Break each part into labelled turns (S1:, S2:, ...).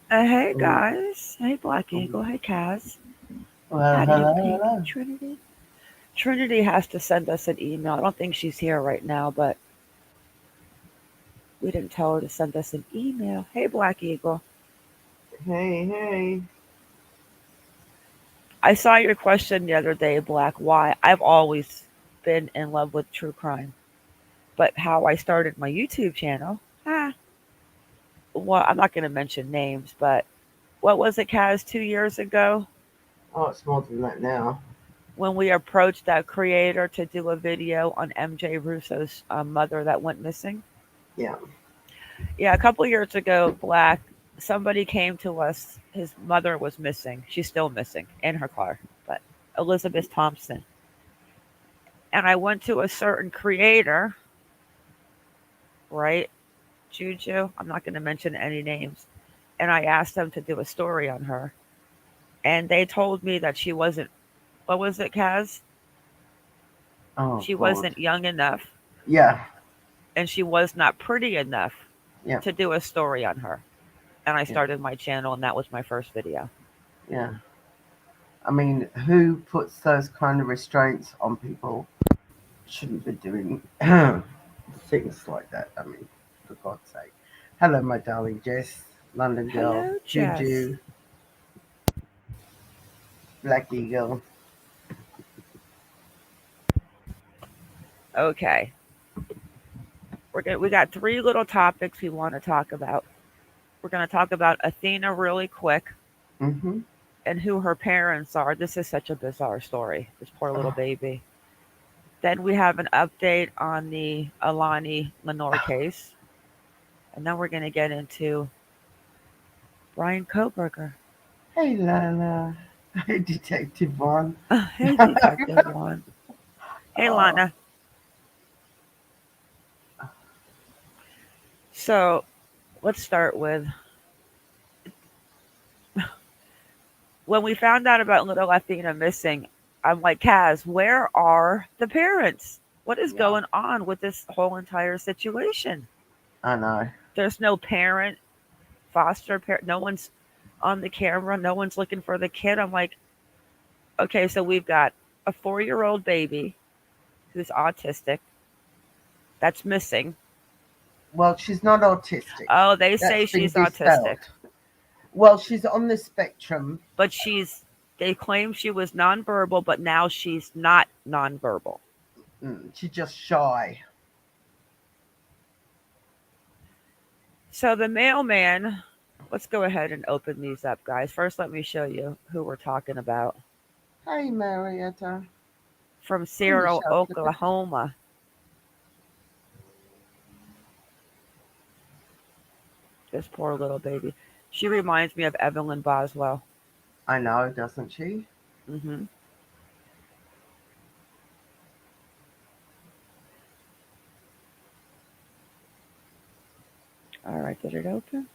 S1: Hey
S2: Mm,
S1: guys. Hey Black
S2: mm.
S1: Eagle. Hey Kaz.
S2: Well,
S1: How do you
S2: hello,
S1: ping
S2: hello.
S1: Trinity? Trinity has to send us an email. I don't think she's here right now, but we didn't tell her to send us an email. Hey Black Eagle.
S2: Hey, hey.
S1: I saw your question the other day, Black. Why? I've always been in love with true crime. But how I started my YouTube channel, ah, well, I'm not going to mention names, but what was it, Kaz, 2 years ago
S2: Oh, it's more than that now.
S1: when we approached that creator to do a video on MJ Russo's mother that went missing?
S2: Yeah.
S1: Yeah, a couple years ago, Black, somebody came to us. His mother was missing. She's still missing in her car, but Elizabeth Thompson. And I went to a certain creator, right? Juju. I'm not going to mention any names. And I asked them to do a story on her. And they told me that she wasn't, what was it, Kaz?
S2: Oh,
S1: She
S2: God.
S1: wasn't young enough
S2: Yeah,
S1: and she was not pretty enough
S2: yeah,
S1: to do a story on her. And I
S2: yeah,
S1: started my channel, and that was my first video.
S2: yeah. I mean, who puts those kind of restraints on people shouldn't be doing things like that. I mean, for God's sake. Hello, my darling Jess, London girl,
S1: Hello, Jess.
S2: Juju, Black Eagle.
S1: Okay, we got three little topics we want to talk about. We're going to talk about Athena really quick
S2: Mm-hmm.
S1: and who her parents are. This is such a bizarre story. This poor little baby. Then we have an update on the Aulani Lenore case, and then we're going to get into Bryan Kohberger.
S2: Hey, Lala. Hey, Detective One.
S1: Hey, Detective One. Hey,
S2: Oh,
S1: Lana. So let's start with when we found out about little Athena missing. I'm like, Kaz, where are the parents? What is
S2: yeah,
S1: going on with this whole entire situation?
S2: I know.
S1: There's no parent, foster parent, no one's on the camera, no one's looking for the kid. I'm like, okay, so we've got a 4-year-old baby who's autistic that's missing.
S2: Well, she's not autistic.
S1: Oh, they
S2: That's
S1: say
S2: been
S1: she's autistic,
S2: dispelled. Well, she's on the spectrum.
S1: but they claim she was nonverbal, but now she's not nonverbal.
S2: She's just shy.
S1: So the mailman, let's go ahead and open these up, guys. First, let me show you who we're talking about.
S2: Hey, Marietta.
S1: From
S2: Finish
S1: Cyril,
S2: up with it.
S1: Oklahoma. This poor little baby. She reminds me of Evelyn Boswell.
S2: I know, doesn't she?
S1: Hmm. All right, did it open?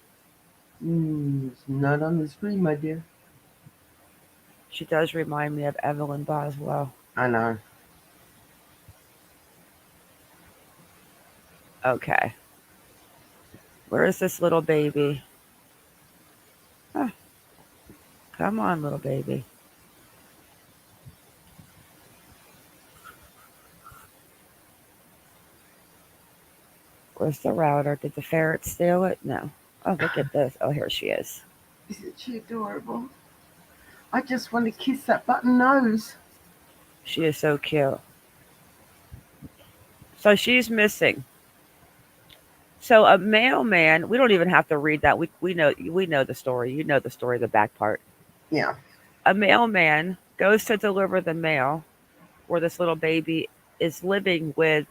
S2: It's not on the screen, my dear.
S1: She does remind me of Evelyn Boswell.
S2: I know.
S1: Okay, where is this little baby? Huh, come on, little baby. Where's the router? Did the ferret steal it? No. Oh, look at this. Oh, here she is.
S2: Isn't she adorable? I just want to kiss that button nose.
S1: She is so cute. So she's missing. So a mailman, we don't even have to read that. We know the story. You know the story, the back part.
S2: Yeah,
S1: A mailman goes to deliver the mail where this little baby is living with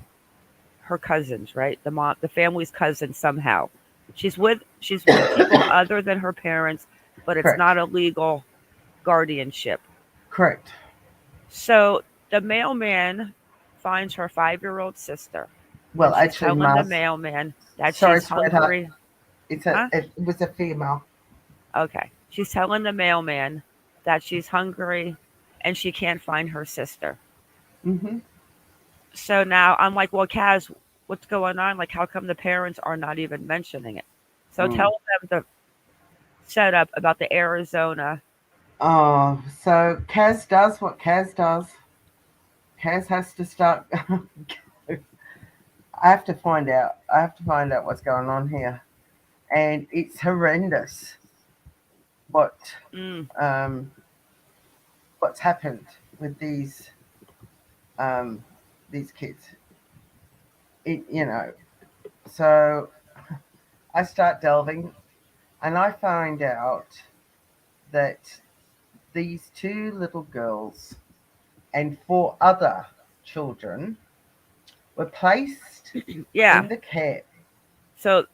S1: her cousins, right? The family's cousin somehow. She's with people other than her parents, but it's
S2: correct,
S1: not a legal guardianship.
S2: correct.
S1: So the mailman finds her 5-year-old sister, and
S2: Well,
S1: she's
S2: actually,
S1: telling the
S2: Mars.
S1: mailman that
S2: Sorry,
S1: she's
S2: sweetheart.
S1: hungry.
S2: It's a.
S1: Huh?
S2: It was a female.
S1: Okay. She's telling the mailman that she's hungry and she can't find her sister.
S2: Hmm.
S1: So now I'm like, well, Kaz, what's going on? Like, how come the parents are not even mentioning it? So
S2: Mm.
S1: tell them to set up about the Arizona.
S2: Oh, so Kaz does what Kaz does. Kaz has to start. I have to find out. I have to find out what's going on here, and it's horrendous. What
S1: Mm,
S2: um, what's happened with um, these kids? You know. So I start delving, and I find out that these two little girls and four other children were placed
S1: yeah.
S2: in the care.
S1: So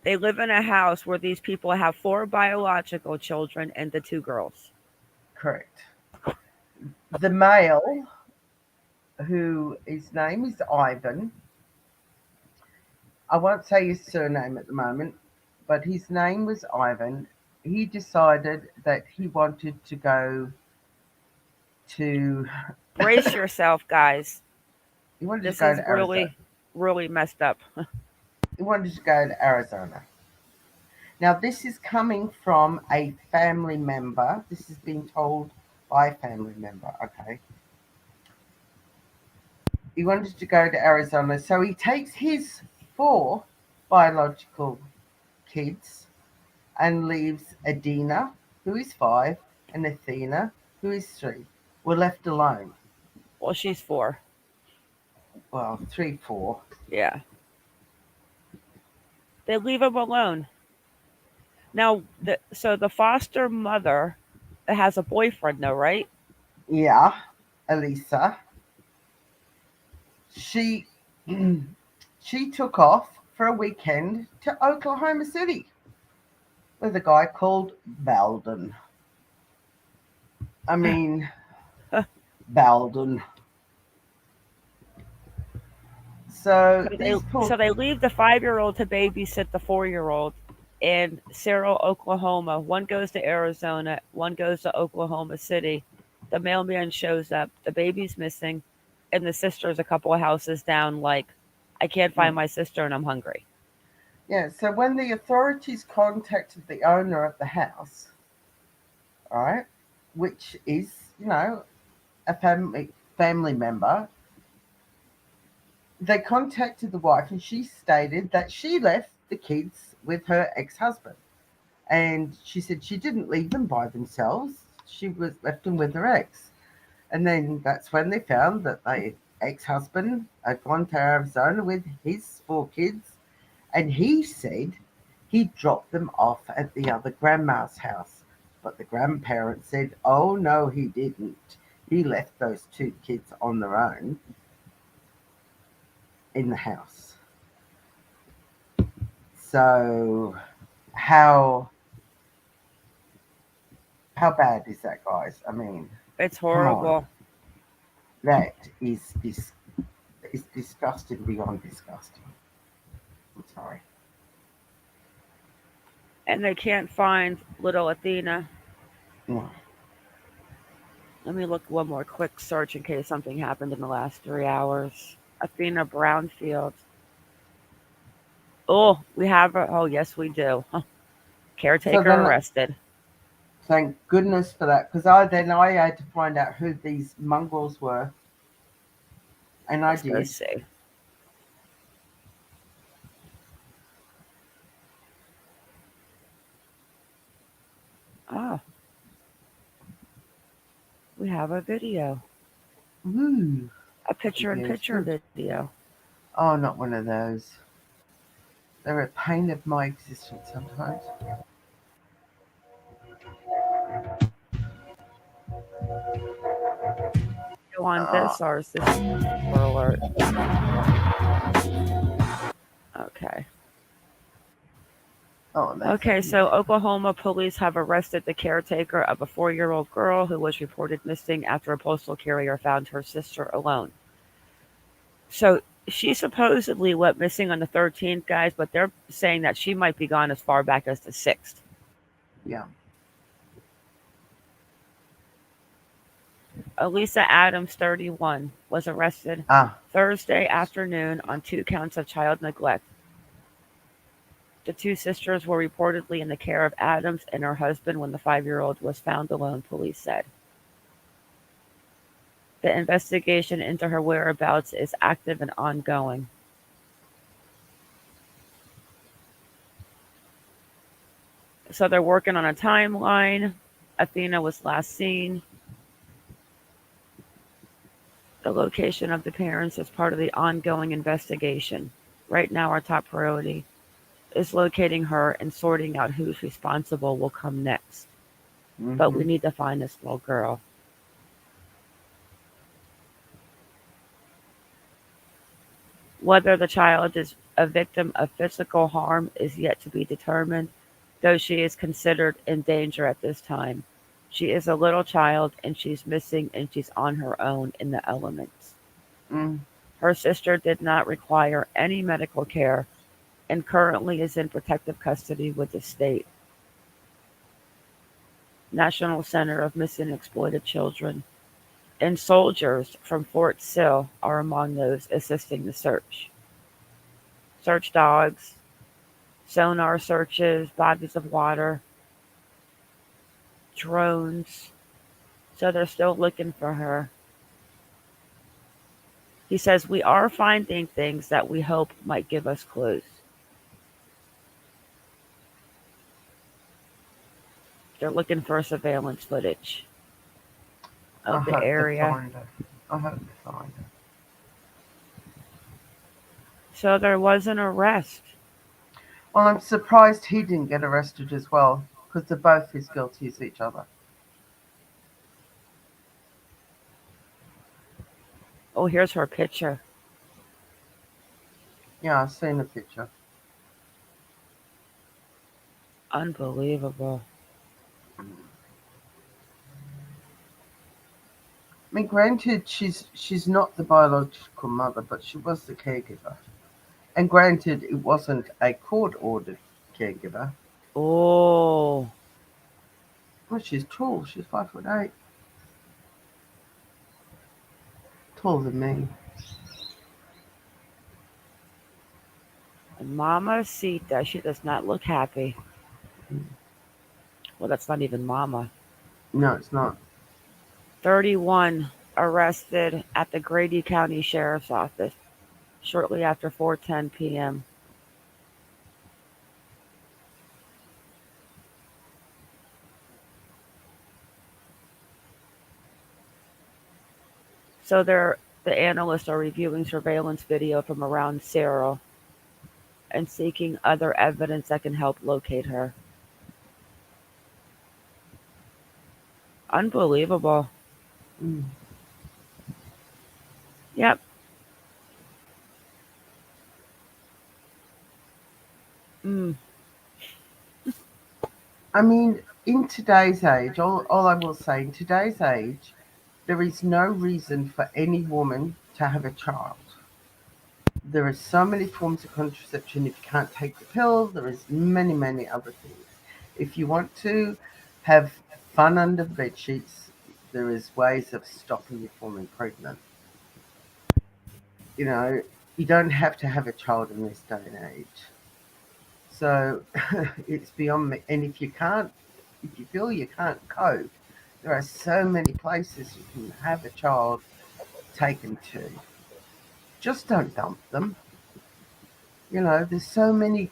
S1: they live in a house where these people have 4 biological children and the 2 girls.
S2: Correct. The male, who his name is Ivan, I won't say his surname at the moment, but his name was Ivan. He decided that he wanted to go to
S1: Brace yourself, guys.
S2: he wanted to
S1: This
S2: go
S1: is
S2: to Arizona.
S1: really, really messed up.
S2: He wanted to go to Arizona. Now this is coming from a family member. This is being told by a family member. Okay. He wanted to go to Arizona, so he takes his four biological kids and leaves Adina, who is 5, and Athena, who is 3. We're left alone.
S1: Well, she's 4.
S2: Well, 3, 4.
S1: Yeah. They leave him alone. Now, so the foster mother has a boyfriend, though, right?
S2: Yeah, Elisa. She she took off for a weekend to Oklahoma City with a guy called Belden. I mean, Belden. So
S1: So they
S2: these poor.
S1: so they leave the 5-year-old to babysit the 4-year-old in Cyril, Oklahoma. One goes to Arizona, one goes to Oklahoma City. The mailman shows up, the baby's missing, and the sister's a couple of houses down, like, I can't find
S2: Mm.
S1: my sister and I'm hungry.
S2: Yeah, so when the authorities contacted the owner of the house, all right, which is, a family member, they contacted the wife and she stated that she left the kids with her ex-husband. And she said she didn't leave them by themselves. She was left them with her ex. And then that's when they found that the ex-husband had gone to Arizona with his 4 kids, and he said he dropped them off at the other grandma's house. But the grandparents said, oh, no, he didn't. He left those 2 kids on their own in the house. So, how how bad is that, guys? I mean,
S1: It's
S2: come on.
S1: horrible.
S2: That is disgusting beyond disgusting. I'm sorry.
S1: And they can't find little Athena.
S2: Yeah.
S1: Let me look one more quick search in case something happened in the last 3 hours. Athena Brownfield. Oh, we have her. Oh, yes, we do.
S2: So
S1: Caretaker
S2: then,
S1: arrested.
S2: thank goodness for that, because I had to find out who these mongrels were, and I
S1: Let's go
S2: did.
S1: see. Oh, we have a video.
S2: Ooh,
S1: A
S2: could
S1: picture in
S2: be as
S1: picture
S2: good.
S1: video.
S2: Oh, not one of those. They're a pain of my existence sometimes.
S1: Go on
S2: Oh,
S1: this, or is this for alert? Okay.
S2: oh, that's
S1: Okay,
S2: Athena.
S1: so Oklahoma police have arrested the caretaker of a 4-year-old girl who was reported missing after a postal carrier found her sister alone. So she supposedly went missing on the 13th, guys, but they're saying that she might be gone as far back as the 6th.
S2: Yeah.
S1: Elisa Adams, 31, was arrested
S2: Ah,
S1: Thursday afternoon on 2 counts of child neglect. The two sisters were reportedly in the care of Adams and her husband when the 5-year-old was found alone, police said. The investigation into her whereabouts is active and ongoing. So they're working on a timeline. Athena was last seen. The location of the parents is part of the ongoing investigation. Right now, our top priority is locating her and sorting out who's responsible will come next. But we
S2: mm-hmm.
S1: need to find this little girl. Whether the child is a victim of physical harm is yet to be determined, though she is considered in danger at this time. She is a little child and she's missing and she's on her own in the elements.
S2: Mm,
S1: Her sister did not require any medical care and currently is in protective custody with the state. National Center of Missing and Exploited Children and soldiers from Fort Sill are among those assisting the search. Search dogs, sonar searches, bodies of water, drones. So they're still looking for her. He says, we are finding things that we hope might give us clues. They're looking for surveillance footage
S2: I
S1: of the
S2: hope they
S1: area.
S2: find her. I hope they find her.
S1: So there was an arrest.
S2: Well, I'm surprised he didn't get arrested as well, because they're both as guilty as each other.
S1: Oh, here's her picture.
S2: Yeah, I've seen the picture.
S1: Unbelievable.
S2: I mean, granted, she's not the biological mother, but she was the caregiver. And granted, it wasn't a court-ordered caregiver.
S1: Oh,
S2: Well, she's tall. She's 5'8", taller than me.
S1: and Mama Sita, she does not look happy. Well, that's not even Mama.
S2: No, it's not.
S1: 31 arrested at the Grady County Sheriff's Office shortly after 4:10 p.m. So the analysts are reviewing surveillance video from around Cyril and seeking other evidence that can help locate her. Unbelievable.
S2: Mm.
S1: Yep. Mm.
S2: I mean, in today's age, all I will say, in today's age, there is no reason for any woman to have a child. There are so many forms of contraception. If you can't take the pill, there is many, many other things. If you want to have fun under the bed sheets, there is ways of stopping you from being pregnant. You know, you don't have to have a child in this day and age. So it's beyond me. And if you feel you can't cope, there are so many places you can have a child taken to. Just don't dump them. You know, there's so many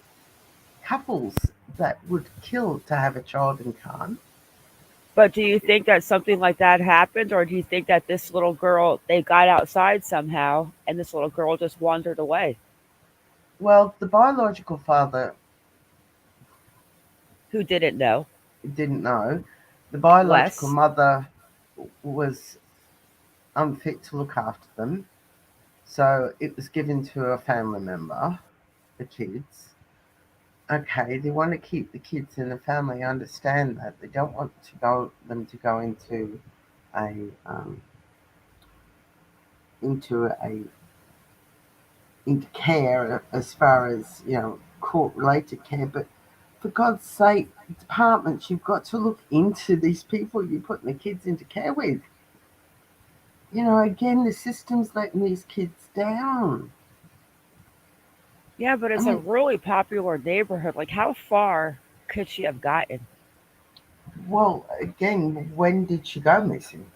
S2: couples that would kill to have a child and can't.
S1: But do you think that something like that happened, or do you think that this little girl, they got outside somehow, and this little girl just wandered away?
S2: Well, the biological father
S1: Who didn't know?
S2: didn't know. The biological
S1: Wes.
S2: mother was unfit to look after them, so it was given to a family member, the kids. Okay, they want to keep the kids in the family. I understand that they don't want to go them to go a into a into care as far as court related care, but for God's sake, departments, you've got to look into these people you're putting the kids into care with. Again, the system's letting these kids down.
S1: Yeah, but
S2: I
S1: it's a
S2: mean,
S1: really popular neighborhood. Like, how far could she have gotten?
S2: well, again, when did she go missing?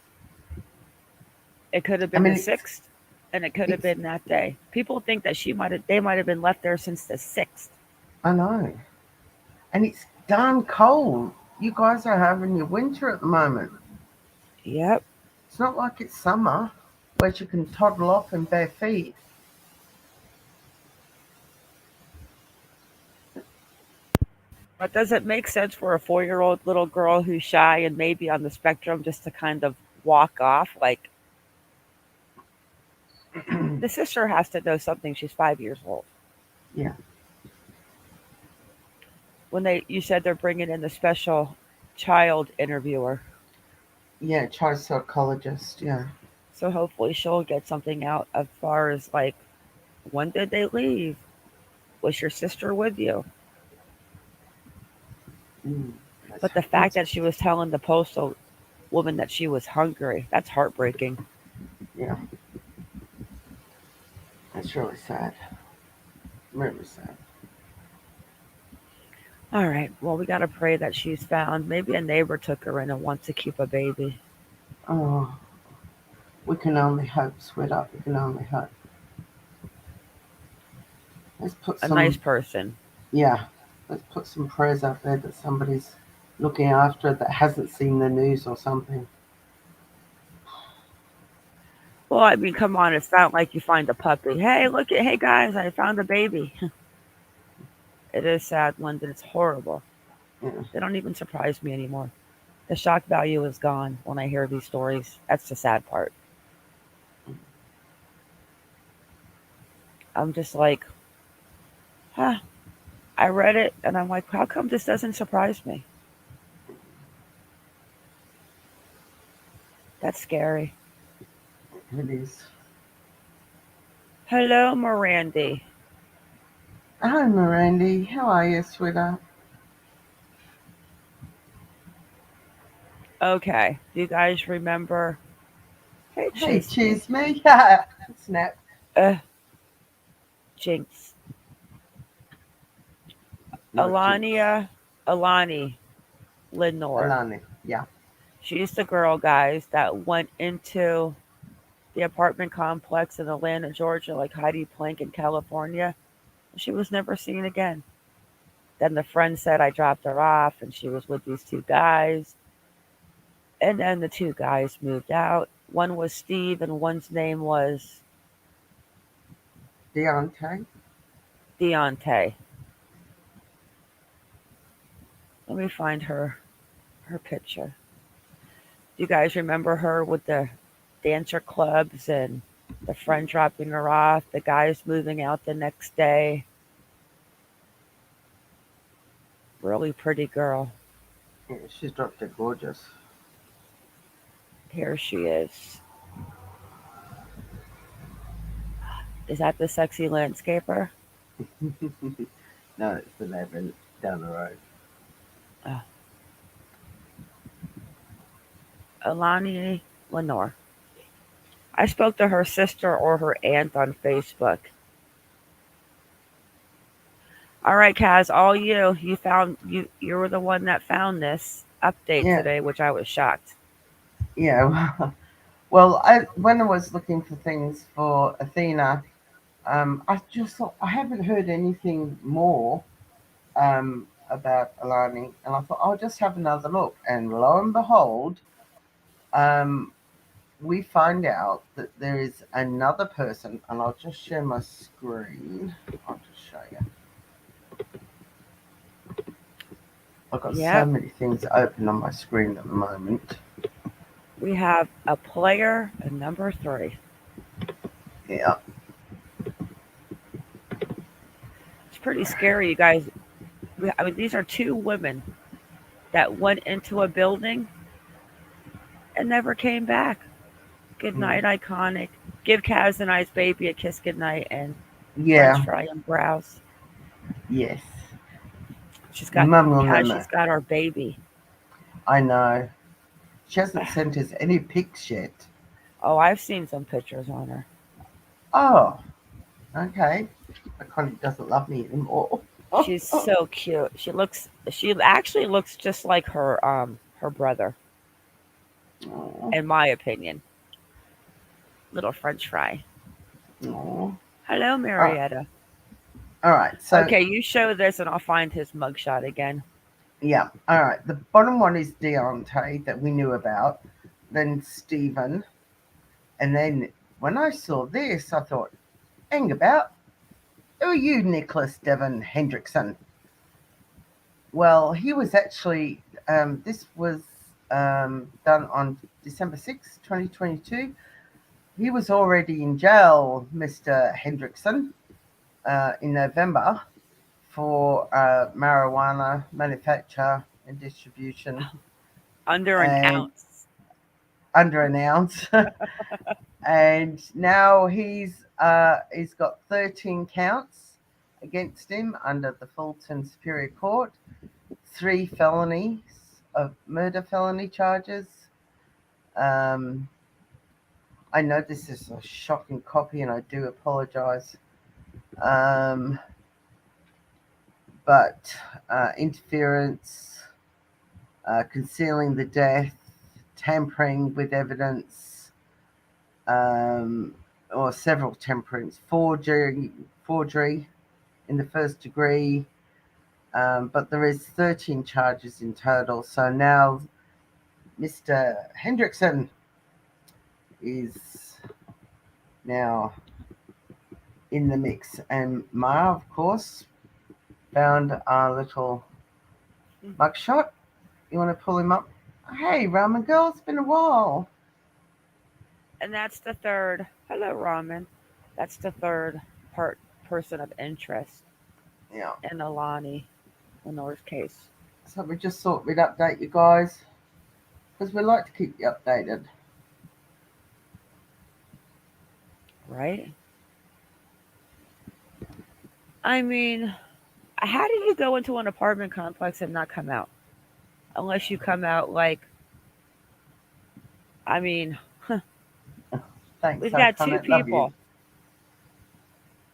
S1: It could have
S2: I
S1: been the
S2: mean, it's
S1: 6th, and it could have
S2: it's
S1: been that day. People think that they might have been left there since the 6th.
S2: I know, and it's darn cold. You guys are having your winter at the moment.
S1: Yep.
S2: It's not like it's summer where you can toddle off in bare feet.
S1: But does it make sense for a 4-year-old little girl who's shy and maybe on the spectrum just to kind of walk off? Like, the sister has to know something. She's 5 years old.
S2: Yeah,
S1: When you said they're bringing in the special child interviewer,
S2: yeah, child psychologist. Yeah.
S1: so hopefully she'll get something out as far as like, when did they leave? Was your sister with you?
S2: Mm,
S1: But the fact
S2: that's
S1: that she was telling the postal woman that she was hungry, that's heartbreaking.
S2: yeah, that's really sad. Really sad.
S1: All right. Well, we got to pray that she's found. Maybe a neighbor took her in and wants to keep a baby.
S2: Oh, we can only hope, sweetheart. We can only hope. Let's put
S1: A nice
S2: some,
S1: person.
S2: yeah, let's put some prayers out there that somebody's looking after it that hasn't seen the news or something.
S1: Well, I mean, come on. It's not like you find a puppy. Hey guys, I found a baby. It is sad, London. It's horrible.
S2: Yeah.
S1: They don't even surprise me anymore. The shock value is gone when I hear these stories. That's the sad part. I'm just like, huh. I read it and I'm like, how come this doesn't surprise me? That's scary.
S2: It is.
S1: Hello, Mirandy.
S2: Hi, Mirandy. How are you, sweetheart?
S1: Okay. Do you guys remember? Hey,
S2: Hey,
S1: Chase me.
S2: cheers, me. Snap.
S1: Uh, Jinx.
S2: Not jinx.
S1: Aulani Lenore.
S2: Alani. Yeah.
S1: She's the girl, guys, that went into the apartment complex in Atlanta, Georgia, like Heidi Plank in California. She was never seen again. Then the friend said I dropped her off and she was with these two guys. And then the two guys moved out. One was Steve and one's name was
S2: Deontay.
S1: Deontay. Let me find her picture. Do you guys remember her with the dancer clubs and the friend dropping her off, the guys moving out the next day? Really pretty girl.
S2: Yeah, she's dropped dead gorgeous.
S1: Here she is. Is that the sexy landscaper?
S2: No, it's the neighbour down the road.
S1: Uh, Aulani Lenore. I spoke to her sister or her aunt on Facebook. All right, Kaz, all you. You were the one that found this update
S2: Yeah,
S1: today, which I was shocked.
S2: yeah. Well, when I was looking for things for Athena, I just thought I haven't heard anything more. about Aulani, and I thought I'll just have another look. And lo and behold, um, we find out that there is another person, and I'll just share my screen. I'll just show you. I've got so
S1: Yep.
S2: many things open on my screen at the moment.
S1: We have a player at number 3.
S2: Yeah,
S1: It's pretty scary, you guys. I mean, these are 2 women that went into a building and never came back. Good
S2: mm,
S1: night, iconic. Give Kaz and I's baby a kiss goodnight and French
S2: yeah,
S1: fry and brows.
S2: yes.
S1: She's got
S2: Mum will
S1: Kaz.
S2: remember.
S1: She's got our baby.
S2: I know. She hasn't sent us any pics yet.
S1: Oh, I've seen some pictures on her.
S2: Oh, okay. Iconic doesn't love me anymore.
S1: She's so cute. She actually looks just like her brother,
S2: Oh,
S1: in my opinion. Little French fry.
S2: oh.
S1: Hello,
S2: Uh,
S1: Marietta.
S2: all right. So
S1: Okay, you show this and I'll find his mugshot again.
S2: yeah. All right. The bottom one is Deontay that we knew about. Then Stephen, and then when I saw this, I thought, "Hang about, who are you, Nicholas Devon Hendrickson?" Well, he was actually. This was done on December 6th, 2022. He was already in jail, Mr. Hendrickson, in November for marijuana manufacture and distribution
S1: Under an
S2: and
S1: ounce.
S2: under an ounce. And now he's got 13 counts against him under the Fulton Superior Court, 3 felonies of murder felony charges. Um, I know this is a shocking copy, and I do apologise. Um, but interference, concealing the death, tampering with evidence, um, or several temperance, forgery in the first degree. But there is 13 charges in total. So now Mr. Hendrickson is now in the mix, and Ma, of course, found our little mugshot. You want to pull him up? Hey, Ramen Girl, it's been a while.
S1: And that's the third. Hello, Ramen. That's the third part person of interest
S2: Yeah.
S1: in Aulani Lenore's case.
S2: So we just thought we'd update you guys because we like to keep you updated.
S1: Right? I mean, how do you go into an apartment complex and not come out? Unless you come out like, I mean,
S2: Thanks,
S1: we've got 2
S2: Iconic. Love you.
S1: people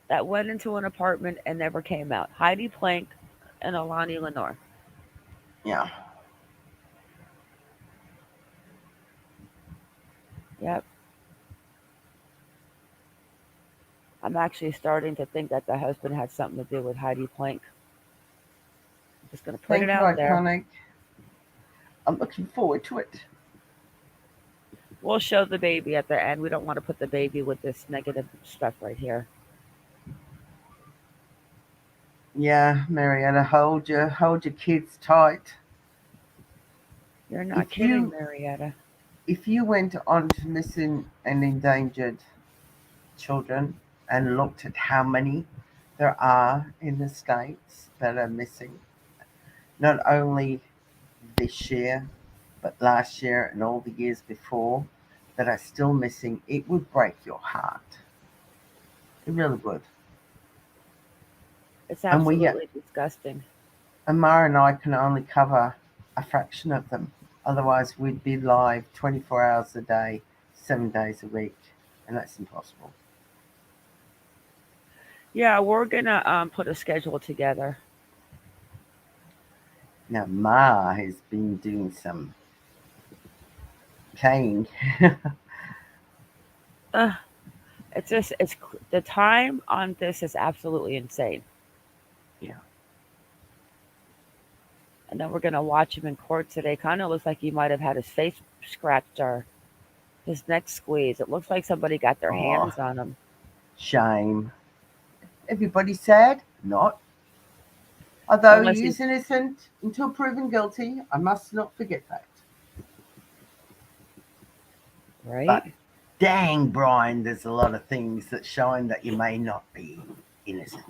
S1: that went into an apartment and never came out. Heidi Plank and Aulani Lenore.
S2: Yeah.
S1: Yep. I'm actually starting to think that the husband had something to do with Heidi Plank. I'm just going to put it
S2: Thank you,
S1: out there.
S2: Iconic. I'm looking forward to it.
S1: We'll show the baby at the end. We don't want to put the baby with this negative stuff right here.
S2: Yeah, Marietta, hold your kids tight.
S1: You're
S2: If
S1: not kidding,
S2: you
S1: Marietta.
S2: if you went on to missing and endangered children and looked at how many there are in the states that are missing, not only this year but last year and all the years before that are still missing, it would break your heart. It really would.
S1: It's
S2: And
S1: absolutely disgusting.
S2: Amara and I can only cover a fraction of them. Otherwise, we'd be live 24 hours a day, 7 days a week, and that's impossible.
S1: Yeah, we're going to put a schedule together.
S2: Now, Ma has been doing some cane.
S1: Uh, the time on this is absolutely insane.
S2: Yeah.
S1: And then we're gonna watch him in court today. Kind of looks like he might have had his face scratched or his neck squeezed. It looks like somebody got their
S2: Oh,
S1: hands on him.
S2: shame. Everybody sad? Not. Although
S1: Unless
S2: he
S1: he's
S2: is innocent until proven guilty, I must not forget that.
S1: right.
S2: But dang, Brian, there's a lot of things that showing that you may not be innocent.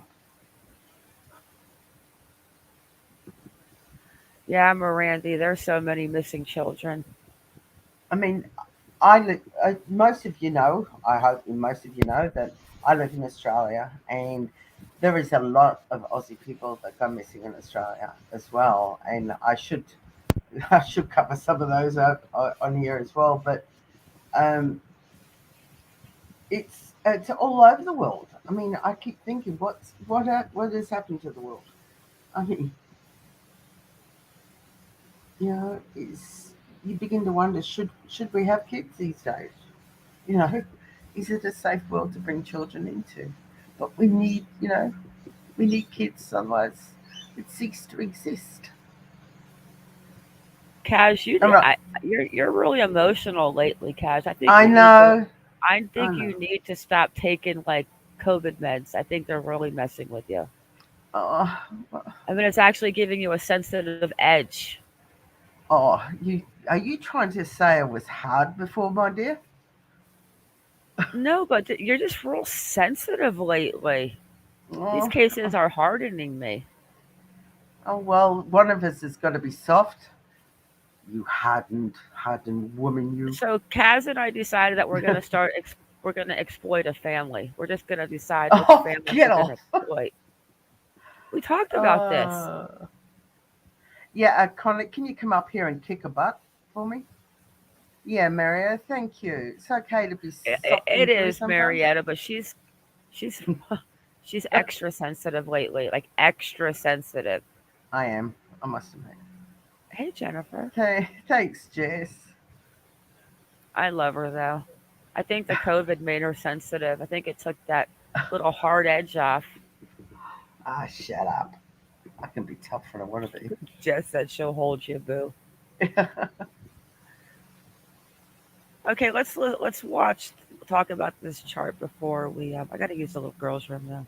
S1: Yeah, Mirandy. There's so many missing children.
S2: I mean, most of you know, I hope most of you know that I live in Australia, and there is a lot of Aussie people that go missing in Australia as well. And I should I should cover some of those up on here as well. But um, it's all over the world. I mean, I keep thinking, what has happened to the world? I mean, it's you begin to wonder, should we have kids these days? You know, is it a safe world to bring children into? But we need kids, otherwise it ceases to exist.
S1: Kaz,
S2: I'm not,
S1: you're really emotional lately, Kaz.
S2: I know,
S1: I
S2: I
S1: think
S2: know.
S1: you need to stop taking like COVID meds. I think they're really messing with you.
S2: Oh,
S1: I mean, it's actually giving you a sensitive edge.
S2: oh, you are you trying to say I was hard before, my dear?
S1: No, but you're just real sensitive lately. These
S2: Oh,
S1: cases are hardening me.
S2: oh well, one of us has got to be soft. You hardened woman, you.
S1: So Kaz and I decided that we're gonna exploit a family. We're just gonna decide which
S2: Oh,
S1: family
S2: get
S1: we're gonna
S2: off.
S1: exploit. We talked about this.
S2: Uh, yeah, Connor, can you come up here and kick a butt for me? Yeah, Mario, thank you. It's okay to be
S1: It
S2: softened through
S1: is
S2: sometimes.
S1: Marietta, but she's she's extra sensitive lately, like extra sensitive.
S2: I am, I must admit.
S1: Hey Jennifer,
S2: Thanks, Jess.
S1: I love her though. I think the COVID made her sensitive. I think it took that little hard edge off.
S2: Ah, shut up. I can be tough when I want to be.
S1: Jess said she'll hold you, boo. Okay, let's watch talk about this chart before we. I got to use the little girls' room now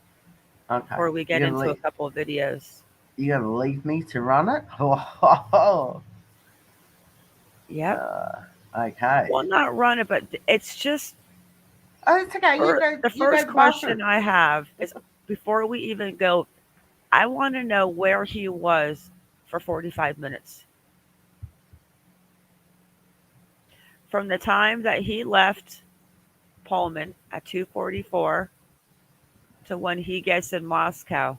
S2: Okay,
S1: before we get into a couple of videos.
S2: you gonna leave me to run it? Oh,
S1: Yep.
S2: okay.
S1: Well, not run it, but it's just
S2: Oh, it's okay.
S1: for the
S2: You go
S1: first
S2: to the bathroom.
S1: question I have is before we even go, I want to know where he was for 45 minutes. From the time that he left Pullman at 2:44 to when he gets in Moscow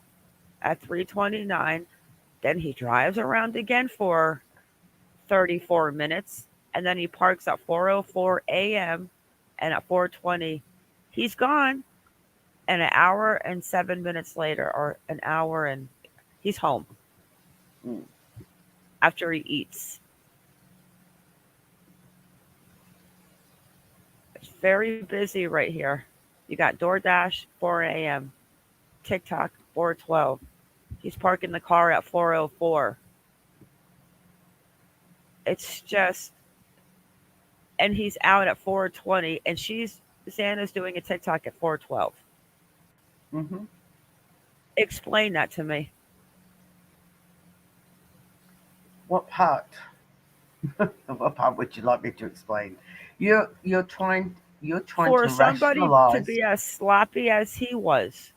S1: at 3:29, then he drives around again for 34 minutes and then he parks at 4:04 a.m. and at 4:20 he's gone and an hour and 7 minutes later or an hour and he's home
S2: Mm.
S1: after he eats. It's very busy right here. You got DoorDash 4 a.m., TikTok 4:12. He's parking the car at 4:04. It's just and he's out at 4:20 and she's Xana's doing a TikTok at 4:12.
S2: Mhm.
S1: Explain that to me.
S2: What part? What part would you like me to explain? You're trying
S1: For
S2: to
S1: somebody to
S2: rationalize.
S1: be as sloppy as he was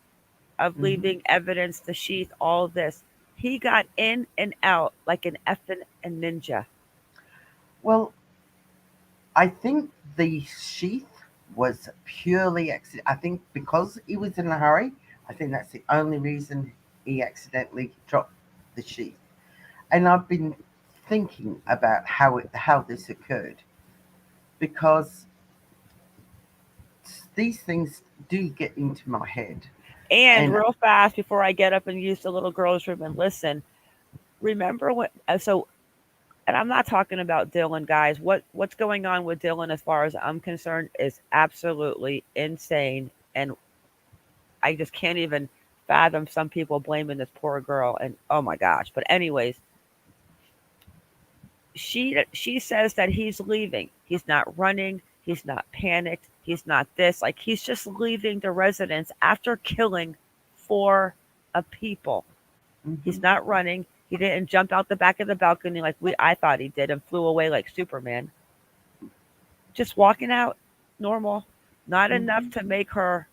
S1: of
S2: Mhm.
S1: leaving evidence, the sheath, all this, he got in and out like an effing ninja.
S2: Well, I think the sheath was purely accident. I think because he was in a hurry, I think that's the only reason he accidentally dropped the sheath. And I've been thinking about how this occurred because these things do get into my head.
S1: And
S2: And
S1: real fast before I get up and use the little girls' room and listen, remember when? So, and I'm not talking about Dylan, guys. What's going on with Dylan, as far as I'm concerned, is absolutely insane, and I just can't even fathom some people blaming this poor girl. And oh my gosh! But anyways, she says that he's leaving. He's not running. He's not panicked. He's not this. Like he's just leaving the residence after killing four people. He's
S2: Hmm.
S1: not running. He didn't jump out the back of the balcony like I thought he did and flew away like Superman. Just walking out normal. Not enough
S2: Hmm.
S1: to make her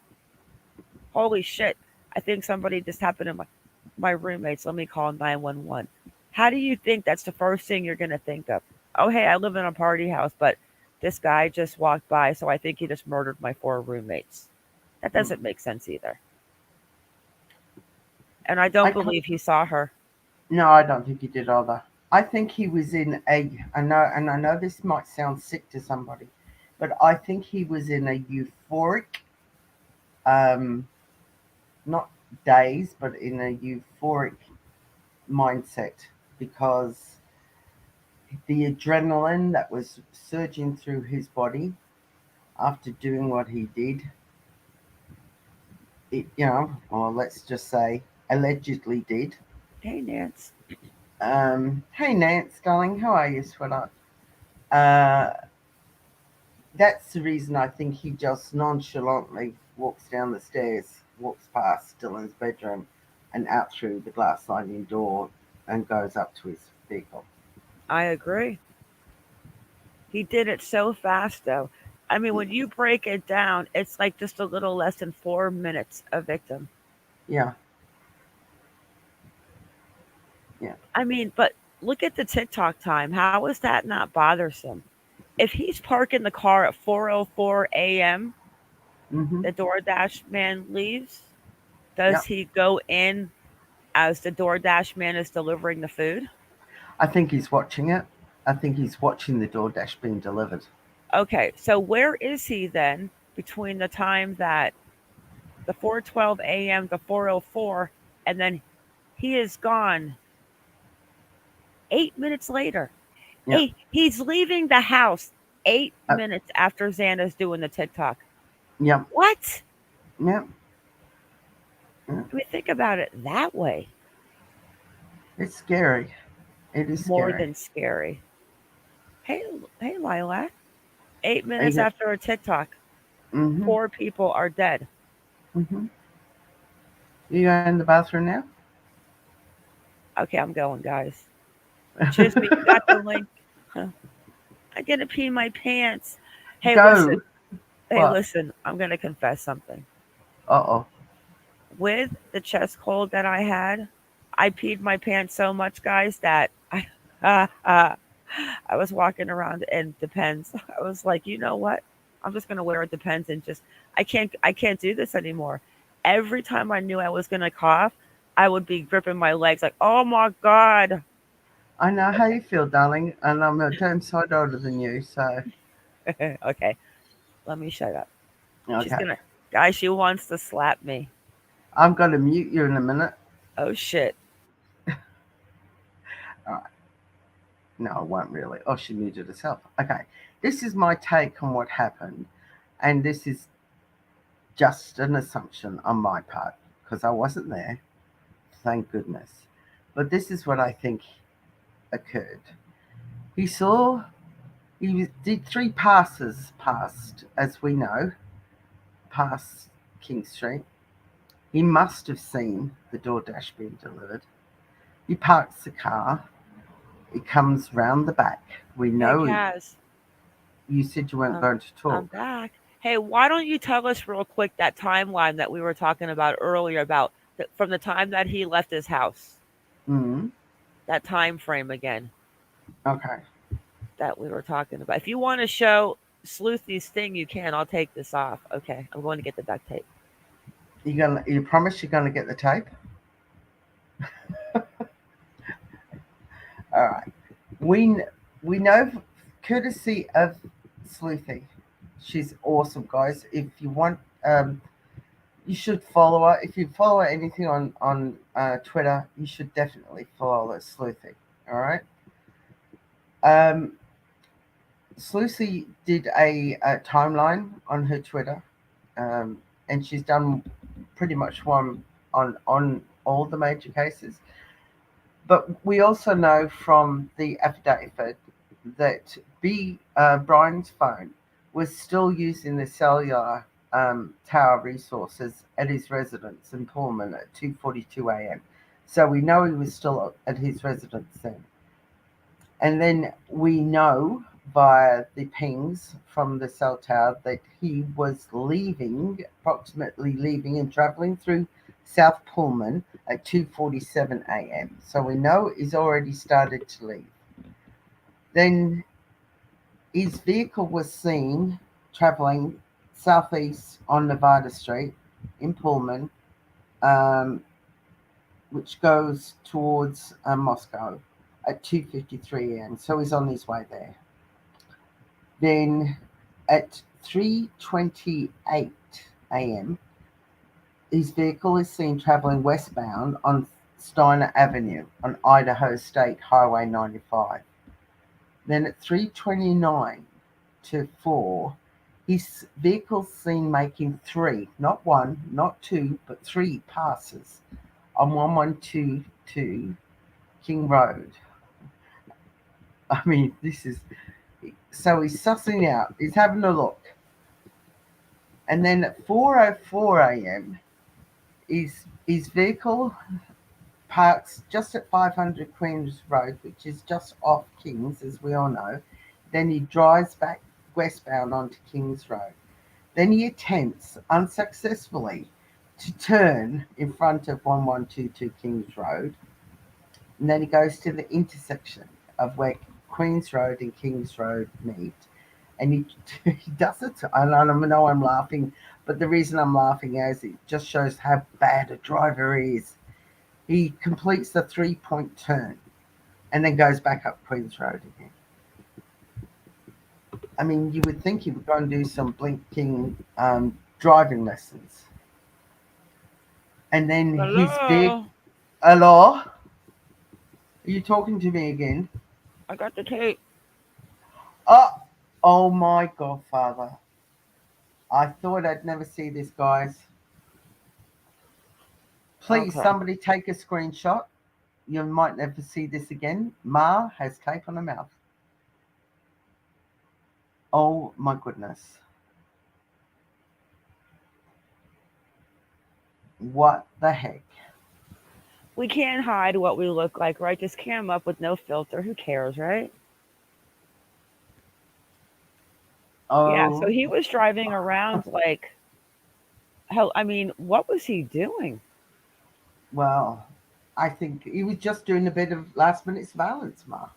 S1: holy shit. I think somebody just happened to my roommates. Let me call 911. How do you think that's the first thing you're going to think of? Oh, hey, I live in a party house, but this guy just walked by, so I think he just murdered my four roommates. That doesn't make sense either. And I
S2: I
S1: don't
S2: can't,
S1: believe he saw her.
S2: no, I don't think he did either. I think he was in a. I know, and I know this might sound sick to somebody, but I think he was in a euphoric, um, not daze, but in a euphoric mindset because the adrenaline that was surging through his body after doing what he did, or let's just say allegedly did.
S1: Hey, Nance.
S2: Hey Nance, darling, how are you, sweetheart? Uh, that's the reason I think he just nonchalantly walks down the stairs, walks past Dylan's bedroom, and out through the glass sliding door and goes up to his vehicle.
S1: I agree. He did it so fast, though. I mean, when you break it down, it's like just a little less than 4 minutes a victim.
S2: Yeah, yeah.
S1: I mean, but look at the TikTok time. How is that not bothersome? If he's parking the car at 4:04 a.m.,
S2: Hmm.
S1: the DoorDash man leaves.
S2: Yeah.
S1: Does he go in as the DoorDash man is delivering the food?
S2: I think he's watching it. I think he's watching the DoorDash being delivered.
S1: Okay, so where is he then between the time that the 4:12 a.m. to 4:04, and then he is gone 8 minutes later?
S2: Yeah.
S1: He's leaving the house eight
S2: Uh,
S1: minutes after Xana's doing the TikTok.
S2: yeah.
S1: What?
S2: Yeah. Yeah.
S1: I mean, think about it that way.
S2: It's scary. It is
S1: More
S2: scary.
S1: than scary. Hey, hey, Lilac. 8 minutes
S2: You
S1: after a TikTok,
S2: mm-hmm.
S1: four people are dead.
S2: Mm-hmm. You in the bathroom now?
S1: Okay, I'm going, guys. Chisme, you got the link. Huh. I'm gonna pee my pants. Hey, listen.
S2: Go.
S1: Hey,
S2: What?
S1: listen. I'm gonna confess something.
S2: Uh oh.
S1: With the chest cold that I had, I peed my pants so much, guys, that I was walking around in Depends. I was like, you know what? I'm just gonna wear a Depends and just I can't do this anymore. Every time I knew I was gonna cough, I would be gripping my legs like, oh my god.
S2: I know how you feel, darling, and I'm a damn side older than you, so
S1: Okay, let me shut up. She's
S2: okay.
S1: gonna, guys. She wants to slap me.
S2: I'm going to mute you in a minute.
S1: Oh shit.
S2: All right. No, I won't really. Oh, she muted herself. Okay. This is my take on what happened, and this is just an assumption on my part because I wasn't there, thank goodness. But this is what I think occurred. He saw, did three passes past, as we know, past King Street. He must have seen the DoorDash being delivered. He parks the car. It comes round the back. We
S1: Hey,
S2: know
S1: Kaz.
S2: you said you weren't
S1: Um,
S2: going to
S1: I'm
S2: talk.
S1: back. Hey, why don't you tell us real quick that timeline that we were talking about earlier about from the time that he left his house,
S2: Mm,
S1: that time frame again
S2: okay.
S1: that we were talking about. If you want to show Sleuthy's thing, you can. I'll take this off. Okay, I'm going to get the duct tape.
S2: You promise you're gonna get the tape? All right. We we know courtesy of Sleuthy. She's awesome, guys. If you want, you should follow her. If you follow anything on Twitter, you should definitely follow Sleuthy. All right. Um, Sleuthy did a timeline on her Twitter, um, and she's done pretty much one on all the major cases. But we also know from the affidavit that Brian's phone was still using the cellular tower resources at his residence in Pullman at 2:42 a.m. So we know he was still at his residence then. And then we know via the pings from the cell tower that he was leaving, approximately leaving and traveling through South Pullman at 2:47 a.m. So we know he's already started to leave. Then his vehicle was seen traveling southeast on Nevada Street in Pullman, um, which goes towards Moscow at 2:53 a.m. So he's on his way there. Then at 3:28 a.m., his vehicle is seen traveling westbound on Steiner Avenue on Idaho State Highway 95. Then at 3:29 to 4, his vehicle's seen making three, not one, not two, but three passes on 1122 King Road. I mean, this is so he's sussing out, he's having a look. And then at 4:04 a.m., his vehicle parks just at 500 Queens Road, which is just off Kings, as we all know. Then he drives back westbound onto Kings Road. Then he attempts unsuccessfully to turn in front of 1122 Kings Road. And then he goes to the intersection of where Queens Road and Kings Road meet. And he does it. And I know I'm laughing, but the reason I'm laughing is it just shows how bad a driver he is. He completes the 3-point turn and then goes back up Queens Road again. I mean, you would think he would go and do some blinking driving lessons. And then his big,
S1: Hello.
S2: hello, are you talking to me again?
S1: I got the tape.
S2: Oh, oh my Godfather. I thought I'd never see this, guys. Please,
S1: Okay.
S2: somebody take a screenshot. You might never see this again. Ma has tape on her mouth. Oh my goodness. What the heck?
S1: We can't hide what we look like, right? Just cam up with no filter. Who cares, right? Yeah, so
S2: Oh,
S1: he was driving around like hell. I mean, what was he doing?
S2: well, I think he was just doing a bit of last minute surveillance, Ma.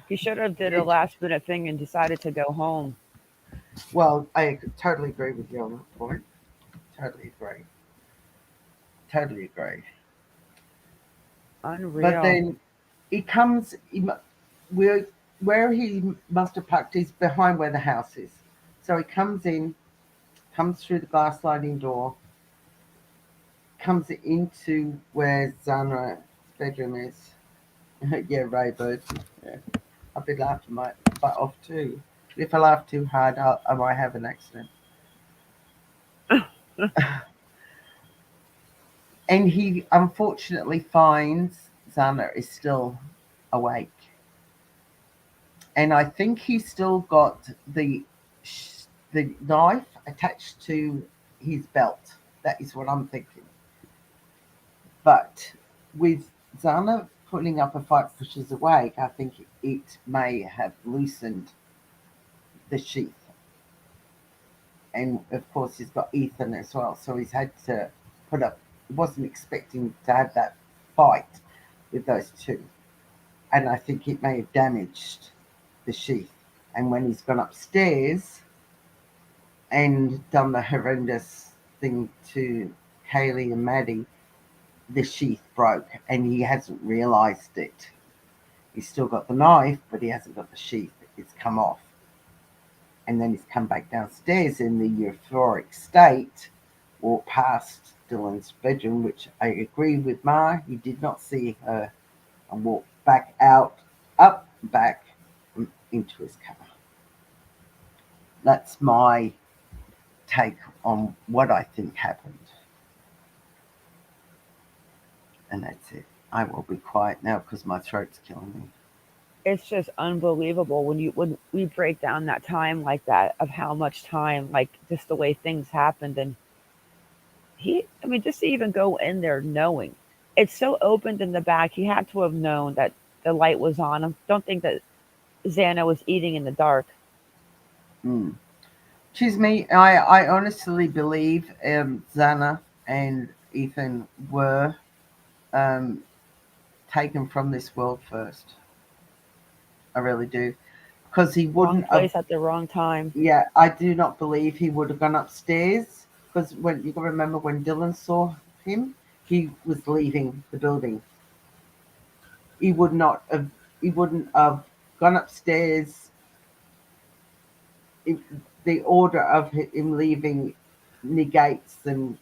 S1: He should have did a
S2: It,
S1: last minute thing and decided to go home.
S2: well, I totally agree with you on that point. Totally agree. Totally agree. But
S1: Unreal.
S2: then he comes, where, where he must have parked is behind where the house is. So he comes in, comes through the glass sliding door, comes into where Zana's bedroom is. Yeah, Raybird. Yeah. I've been laughing my butt off too. If I laugh too hard, I might have an accident. And he unfortunately finds Zana is still awake. And I think he's still got the knife attached to his belt. That is what I'm thinking. But with Zana putting up a fight for she's awake, I think it may have loosened the sheath. And of course, he's got Ethan as well, so he's had to put up. He wasn't expecting to have that fight with those two, and I think it may have damaged the sheath. And when he's gone upstairs and done the horrendous thing to Kaylee and Maddie, the sheath broke, and he hasn't realised it. He's still got the knife, but he hasn't got the sheath. It's come off. And then he's come back downstairs in the euphoric state, walked past Dylan's bedroom, which I agree with Ma. He did not see her, and walked back out, up, back, and into his car. That's my take on what I think happened. And that's it. I will be quiet now because my throat's killing me.
S1: It's just unbelievable when we break down that time like that of how much time, like just the way things happened. And I mean, just to even go in there knowing it's so opened in the back, he had to have known that the light was on. I don't think that Xana was eating in the dark.
S2: Mm. Excuse me, I honestly believe Xana and Ethan were um, taken from this world first. I really do. Because he
S1: Wrong
S2: wouldn't have,
S1: place at the wrong time.
S2: yeah, I do not believe he would have gone upstairs. Because when you got to remember when Dylan saw him, he was leaving the building. He would not have, he wouldn't have gone upstairs. If the order of him leaving negates them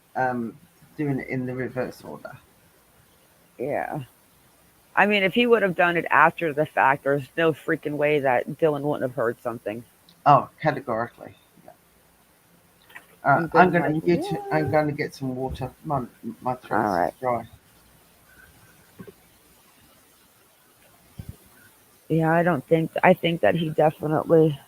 S2: doing it in the reverse order.
S1: Yeah. I mean, if he would have done it after the fact, there's no freaking way that Dylan wouldn't have heard something
S2: Oh, categorically.
S1: and been like,
S2: I'm
S1: "What?"
S2: gonna get some water. My
S1: All
S2: throat's
S1: right.
S2: dry.
S1: Yeah, I think that he definitely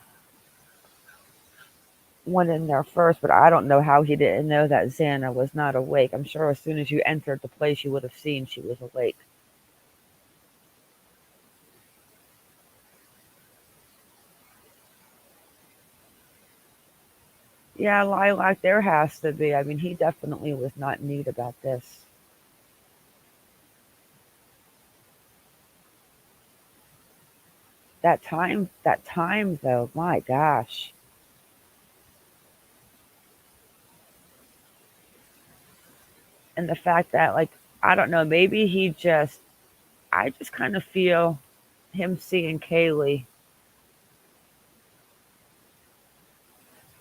S1: went in there first, but I don't know how he didn't know that Xana was not awake. I'm sure as soon as you entered the place, you would have seen she was awake. Yeah, Lilac, there has to be. I mean, he definitely was not neat about this. That time though, my gosh. And the fact that, like, I don't know, maybe I just kind of feel him seeing Kaylee.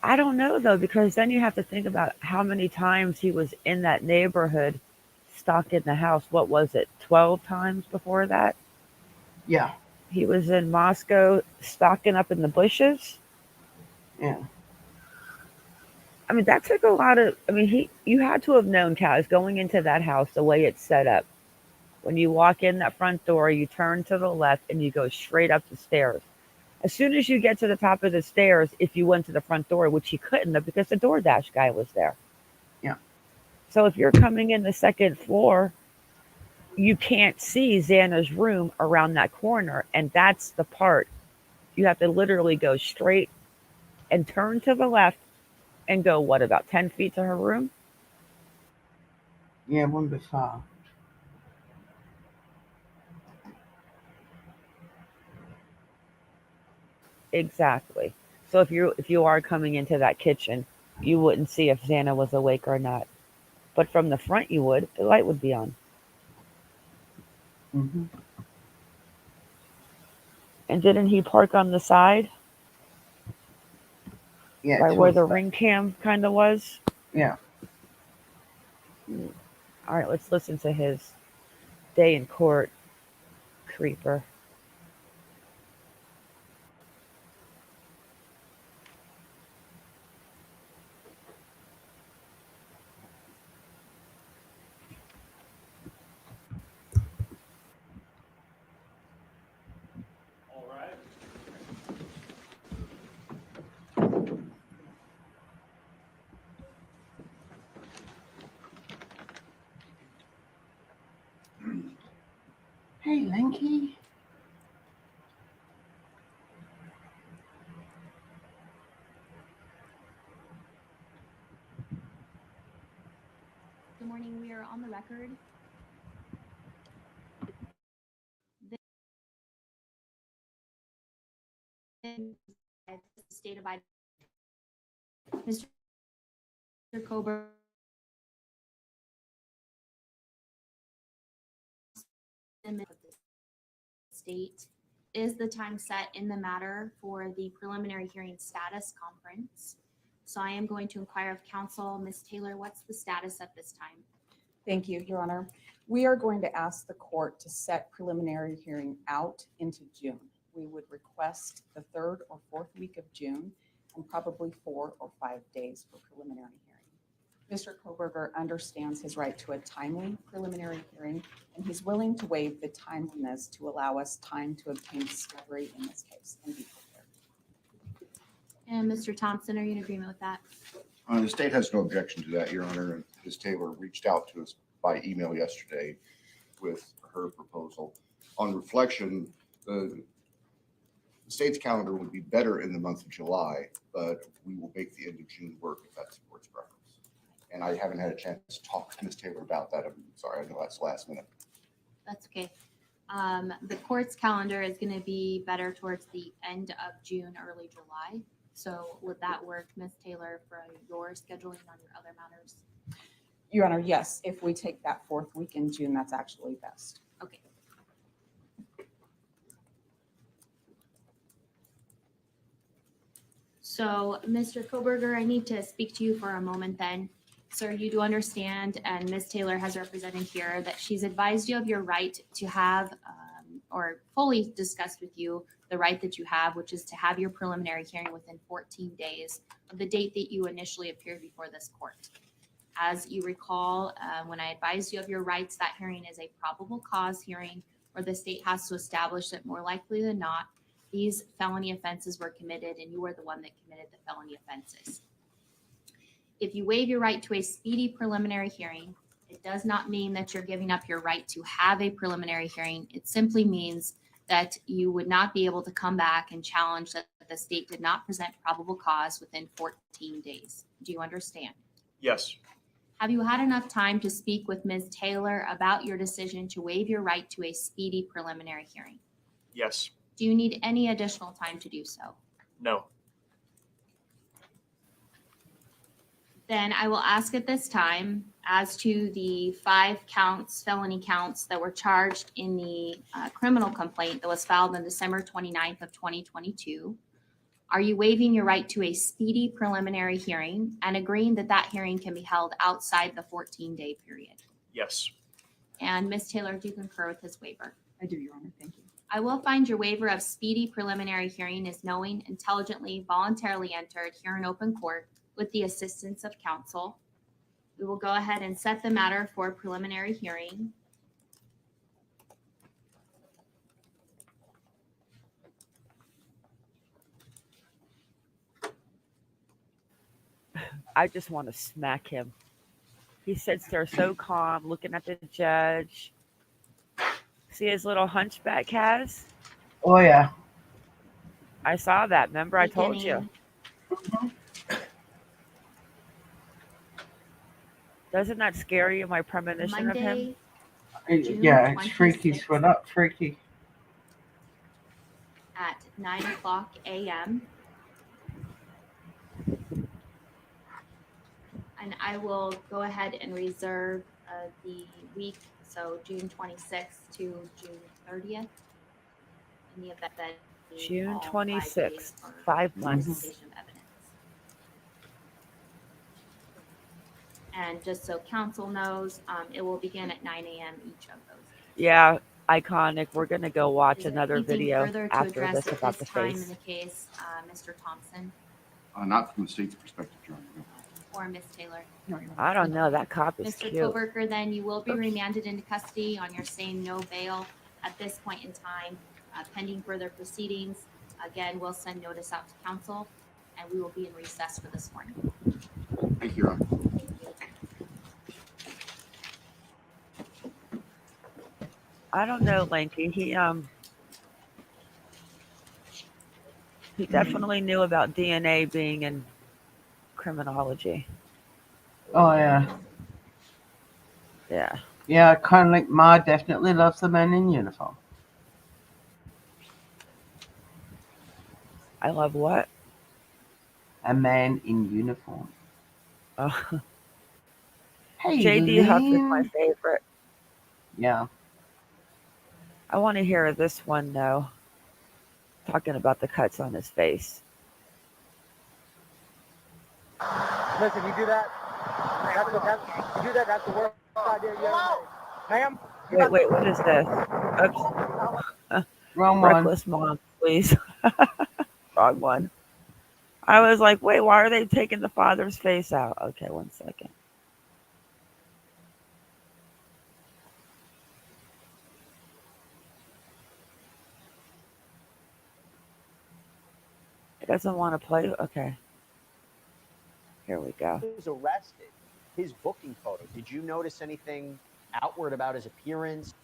S1: I don't know though, because then you have to think about how many times he was in that neighborhood, stuck in the house. What was it, 12 times before that?
S2: Yeah,
S1: He was in Moscow, stocking up in the bushes.
S2: yeah,
S1: I mean, that took a lot of. I mean, you had to have known, Kaz, going into that house the way it's set up. When you walk in that front door, you turn to the left and you go straight up the stairs. As soon as you get to the top of the stairs, if you went to the front door, which he couldn't have because the DoorDash guy was there.
S2: yeah,
S1: So if you're coming in the second floor, you can't see Xana's room around that corner. And that's the part. You have to literally go straight and turn to the left and go, what, about 10 feet to her room?
S2: yeah. Wouldn't be far.
S1: Exactly. So if you are coming into that kitchen, you wouldn't see if Xana was awake or not. But from the front, you would. The light would be on.
S2: Hmm.
S1: And didn't he park on the side,
S2: Yeah,
S1: right where
S2: towards
S1: the
S2: that.
S1: ring cam kind of was?
S2: Yeah.
S1: Mm. All right, let's listen to his day in court, creeper.
S2: Hey, Lanky.
S3: Good morning. We are on the record. The state of Idaho. Mr. Kohberger, of the state, is the time set in the matter for the preliminary hearing status conference. So I am going to inquire of counsel. Ms. Taylor, what's the status at this time?
S4: Thank you, Your Honor. We are going to ask the court to set preliminary hearing out into June. We would request the third or fourth week of June and probably 4 or 5 days for preliminary hearing. Mr. Kohberger understands his right to a timely preliminary hearing, and he's willing to waive the timeliness to allow us time to obtain discovery in this case and be prepared.
S3: And Mr. Thompson, are you in agreement with that?
S5: The state has no objection to that, Your Honor, and Ms. Taylor reached out to us by email yesterday with her proposal. On reflection, the state's calendar would be better in the month of July, but we will make the end of June work if that's the board's preference. And I haven't had a chance to talk to Ms. Taylor about that. I'm sorry, I know that's last minute.
S3: That's okay. The court's calendar is going to be better towards the end of June, early July. So would that work, Ms. Taylor, for your scheduling on your other matters?
S4: Your Honor, yes, if we take that fourth week in June, that's actually best.
S3: Okay. So, Mr. Kohberger, I need to speak to you for a moment then. Sir, you do understand, and Ms. Taylor has represented here, that she's advised you of your right to have, or fully discussed with you, the right that you have, which is to have your preliminary hearing within 14 days of the date that you initially appeared before this court. As you recall, when I advised you of your rights, that hearing is a probable cause hearing where the state has to establish that more likely than not, these felony offenses were committed and you were the one that committed the felony offenses. If you waive your right to a speedy preliminary hearing, it does not mean that you're giving up your right to have a preliminary hearing. It simply means that you would not be able to come back and challenge that the state did not present probable cause within 14 days. Do you understand?
S6: Yes.
S3: Have you had enough time to speak with Ms. Taylor about your decision to waive your right to a speedy preliminary hearing?
S6: Yes.
S3: Do you need any additional time to do so?
S6: No.
S3: Then I will ask at this time, as to the 5 counts, felony counts that were charged in the criminal complaint that was filed on December 29th of 2022, are you waiving your right to a speedy preliminary hearing and agreeing that that hearing can be held outside the 14-day period?
S6: Yes.
S3: And Ms. Taylor, do you concur with his waiver?
S4: I do, Your Honor. Thank you.
S3: I will find your waiver of speedy preliminary hearing is knowing, intelligently, voluntarily entered here in open court with the assistance of counsel. We will go ahead and set the matter for a preliminary hearing.
S1: I just want to smack him. He sits there so calm, looking at the judge. See his little hunchback has?
S2: Oh yeah.
S1: I saw that. Remember, I told you.
S3: Beginning-
S1: Doesn't that scare you, my premonition of him?
S3: Monday June
S2: Yeah, it's freaky,
S3: 26th.
S2: sweat up, freaky.
S3: at 9:00 a.m. And I will go ahead and reserve the week, so June 26th to June 30th. In the event that
S1: June
S3: all 5 days
S1: 26th,
S3: for
S1: 5 months.
S3: presentation of evidence. And just so council knows, it will begin at 9 a.m. each of those.
S1: Yeah, iconic. We're going to go watch
S3: Is there
S1: another
S3: anything
S1: video
S3: further to
S1: after
S3: address
S1: this
S3: at
S1: about the
S3: time
S1: face.
S3: in the case, Mr. Thompson
S5: Not from the state's perspective, Your Honor. No.
S3: or Ms. Taylor?
S4: No, Your Honor.
S1: I don't know. That cop is
S3: Mr.
S1: cute.
S3: Kohberger, then you will be
S1: Oops.
S3: remanded into custody on your saying no bail at this point in time, pending further proceedings. Again, we'll send notice out to council, and we will be in recess for this morning.
S5: Thank you, Your Honor.
S1: I don't know, Lanky. He definitely knew about DNA being in criminology.
S2: Oh yeah.
S1: Yeah.
S2: Yeah, kind of like Ma definitely loves the men in uniform.
S1: I love what?
S2: A man in uniform.
S1: Oh,
S2: Hey,
S1: JD Huff is my
S2: Lynn.
S1: favorite.
S2: Yeah.
S1: I want to hear this one though. Talking about the cuts on his face.
S7: Listen, you do that. You do that. That's the worst idea you ever made. Ma'am.
S1: Wait, what is this? Oops.
S2: Wrong one.
S1: Reckless mom, please. Wrong one. I was like, wait, why are they taking the father's face out? Okay, 1 second. It doesn't want to play. Okay, here we go.
S8: Was arrested, his booking photo, did you notice anything outward about his appearance?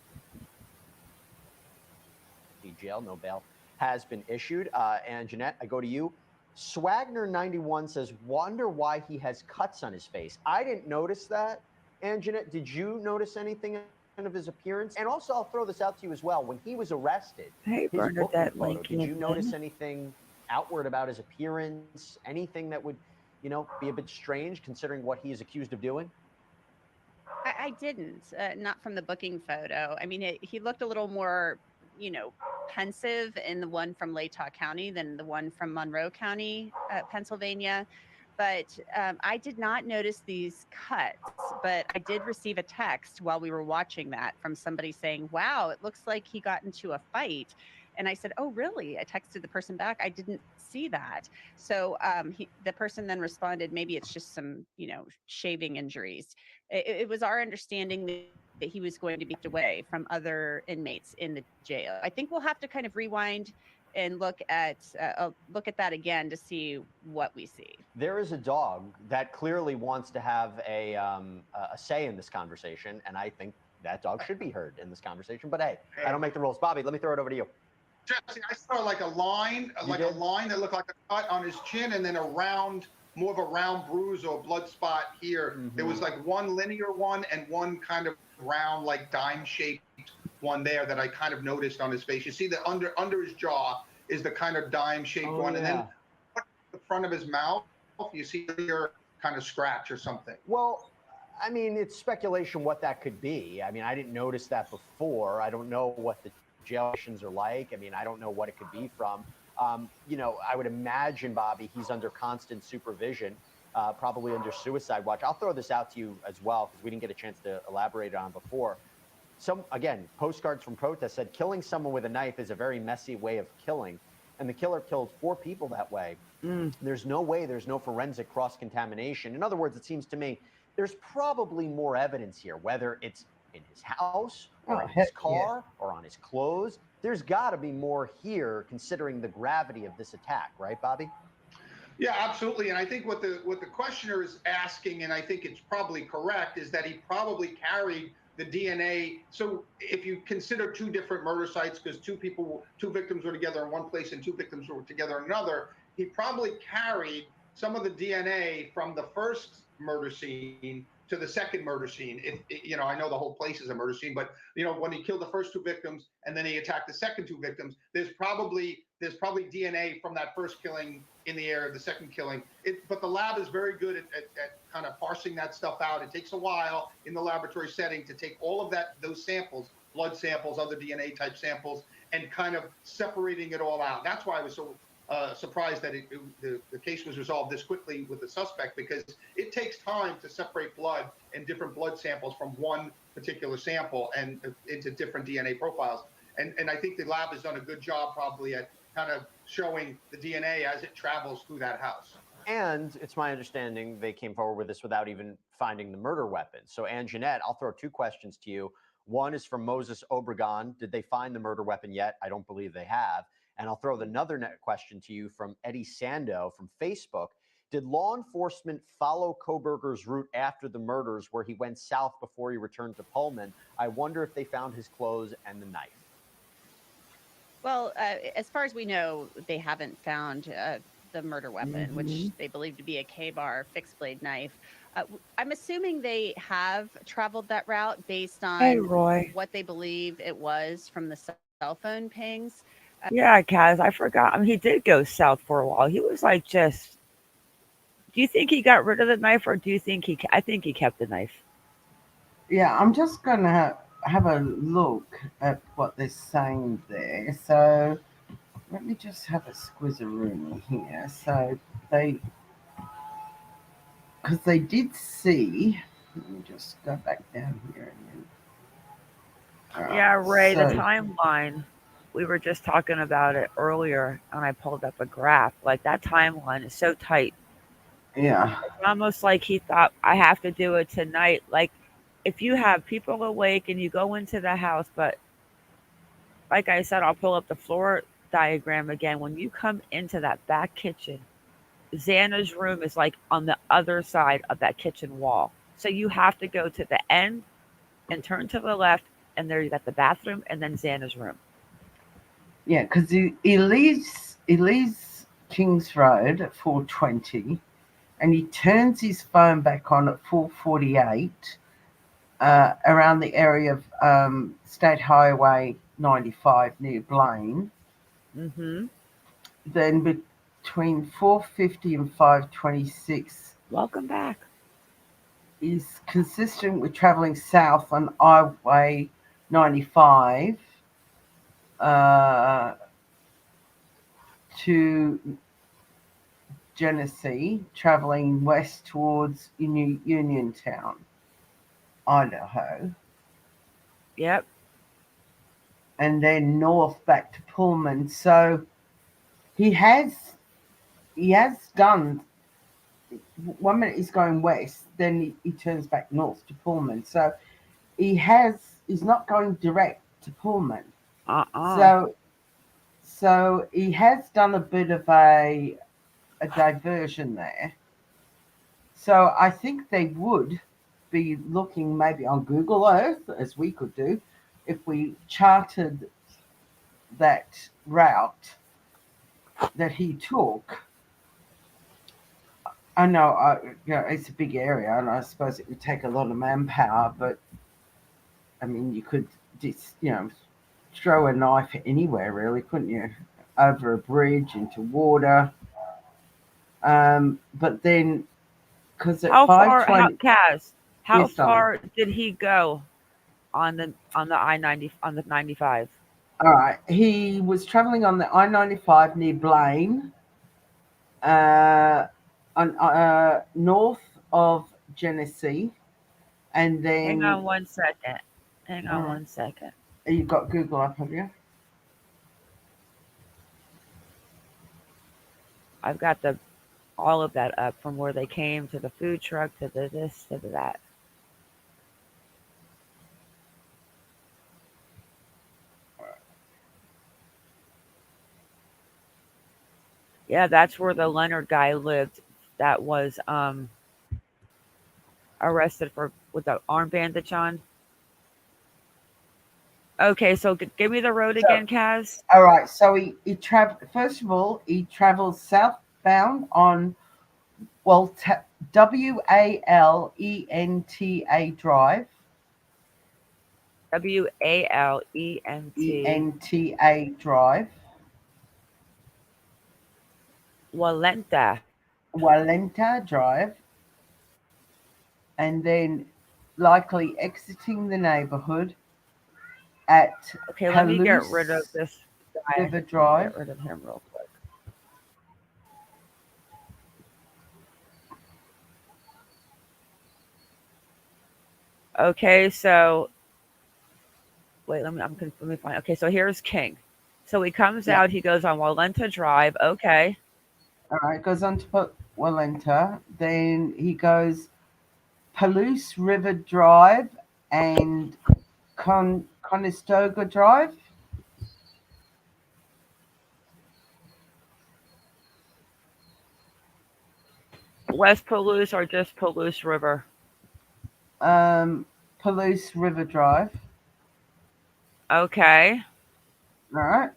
S8: Jail, no bail has been issued. And Jeanette, I go to you. Swagner91 says, wonder why he has cuts on his face. I didn't notice that. And Jeanette, did you notice anything of his appearance? And also, I'll throw this out to you as well. When he was arrested,
S1: Hey,
S8: his booking
S1: Bernadette
S8: photo, did you
S1: Lincoln.
S8: notice anything outward about his appearance? Anything that would, be a bit strange considering what he is accused of doing?
S9: I didn't, not from the booking photo. I mean, he looked a little more, pensive in the one from Latah County than the one from Monroe County, Pennsylvania. But I did not notice these cuts, but I did receive a text while we were watching that from somebody saying, wow, it looks like he got into a fight. And I said, oh, really? I texted the person back. I didn't see that. So the person then responded, maybe it's just some, shaving injuries. It was our understanding that he was going to be away from other inmates in the jail. I think we'll have to kind of rewind and look at that again to see what we see.
S8: There is a dog that clearly wants to have a say in this conversation, and I think that dog should be heard in this conversation. But hey, I don't make the rules. Bobby, let me throw it over to you.
S10: Jesse, I saw like a line that looked like a cut on his chin, and then more of a round bruise or blood spot here.
S8: Mm-hmm.
S10: There was like one linear one and one kind of round, like dime-shaped one there that I kind of noticed on his face. You see that under his jaw is the kind of dime-shaped one, and then the front of his mouth, you see here kind of scratch or something.
S8: Well, I mean, it's speculation what that could be. I mean, I didn't notice that before. I don't know what the jail conditions are like. I mean, I don't know what it could be from. I would imagine, Bobby, he's under constant supervision, probably under suicide watch. I'll throw this out to you as well, because we didn't get a chance to elaborate on before. Postcards from protests said killing someone with a knife is a very messy way of killing. And the killer killed 4 people that way. There's no way there's no forensic cross-contamination. In other words, it seems to me there's probably more evidence here, whether it's in his house or in his car or on his clothes. There's got to be more here considering the gravity of this attack, right, Bobby?
S10: Yeah, absolutely. And I think what the questioner is asking, and I think it's probably correct, is that he probably carried the DNA. So if you consider 2 different murder sites, because 2 victims were together in one place and 2 victims were together in another, he probably carried some of the DNA from the first murder scene to the second murder scene. I know the whole place is a murder scene, but when he killed the first 2 victims and then he attacked the second 2 victims, there's probably DNA from that first killing in the air, the second killing. But the lab is very good at kind of parsing that stuff out. It takes a while in the laboratory setting to take all of those samples, blood samples, other DNA type samples, and kind of separating it all out. That's why I was so surprised that the case was resolved this quickly with the suspect, because it takes time to separate blood and different blood samples from one particular sample and into different DNA profiles. And I think the lab has done a good job probably at kind of showing the DNA as it travels through that house.
S8: And it's my understanding they came forward with this without even finding the murder weapon. So, Ann Jeanette, I'll throw 2 questions to you. One is from Moses Obregon. Did they find the murder weapon yet? I don't believe they have. And I'll throw another question to you from Eddie Sando from Facebook. Did law enforcement follow Kohberger's route after the murders where he went south before he returned to Pullman? I wonder if they found his clothes and the knife.
S9: Well, as far as we know, they haven't found the murder weapon, which they believe to be a K-bar fixed blade knife. I'm assuming they have traveled that route based on what they believe it was from the cell phone pings.
S1: Yeah, Kaz, I forgot. I mean, he did go south for a while. He was like just. Do you think he got rid of the knife, or do you think I think he kept the knife.
S2: Yeah, I'm just going to have a look at what they're saying there. So let me just have a squizzaroonie here. So because they did see, let me just go back down here again.
S1: Yeah, Ray, the timeline. We were just talking about it earlier, and I pulled up a graph. Like, that timeline is so tight.
S2: Yeah.
S1: It's almost like he thought, I have to do it tonight. Like, if you have people awake and you go into the house, but like I said, I'll pull up the floor diagram again. When you come into that back kitchen, Xana's room is like on the other side of that kitchen wall. So you have to go to the end and turn to the left, and there you got the bathroom and then Xana's room.
S2: Yeah, because he leaves Kings Road at 4:20, and he turns his phone back on at 4:48 around the area of State Highway 95 near Blaine.
S1: Mm-hmm.
S2: Then between 4:50 and 5:26
S1: Welcome back.
S2: is consistent with travelling south on Highway 95 to Genesee, travelling west towards Uniontown, Idaho,
S1: Yep.
S2: and then north back to Pullman. So he has done 1 minute he's going west, then he turns back north to Pullman. So he's not going direct to Pullman.
S1: Uh-uh.
S2: So he has done a bit of a diversion there. So I think they would be looking maybe on Google Earth, as we could do, if we charted that route that he took. I know, it's a big area, and I suppose it would take a lot of manpower. But I mean, you could just, throw a knife anywhere, really, couldn't you? Over a bridge into water. But then, because at
S1: How far? How
S2: 5:20,
S1: Kaz? How
S2: yes, darling.
S1: far did he go on the I-90 on the 95?
S2: All right, he was traveling on the I-95 near Blaine, uh, on north of Genesee, and
S1: Hang on
S2: then
S1: 1 second. Hang on
S2: uh,
S1: 1 second.
S2: you've got Google up, have you?
S1: I've got the all of that up from where they came to the food truck to the this to the that. Yeah, that's where the Leonard guy lived. That was arrested for with the arm bandage on. Okay, so give me the road
S2: So,
S1: again, Kaz.
S2: all right, so he traveled. First of all, he travels southbound on Walenta Drive,
S1: Walent
S2: Enta Drive,
S1: Walenta.
S2: Walenta Drive, and then likely exiting the neighborhood at
S1: Okay, let me get rid of
S2: Palouse
S1: this guy.
S2: River
S1: Let me
S2: Drive.
S1: get rid of him real quick. Okay, so wait, let me find. Okay, so here's King. So he comes
S2: Yeah.
S1: out. He goes on Walenta Drive. Okay.
S2: All right. Goes on to Walenta. Then he goes Palouse River Drive and Conestoga Drive.
S1: West Palouse or just Palouse River?
S2: Palouse River Drive.
S1: Okay.
S2: All right.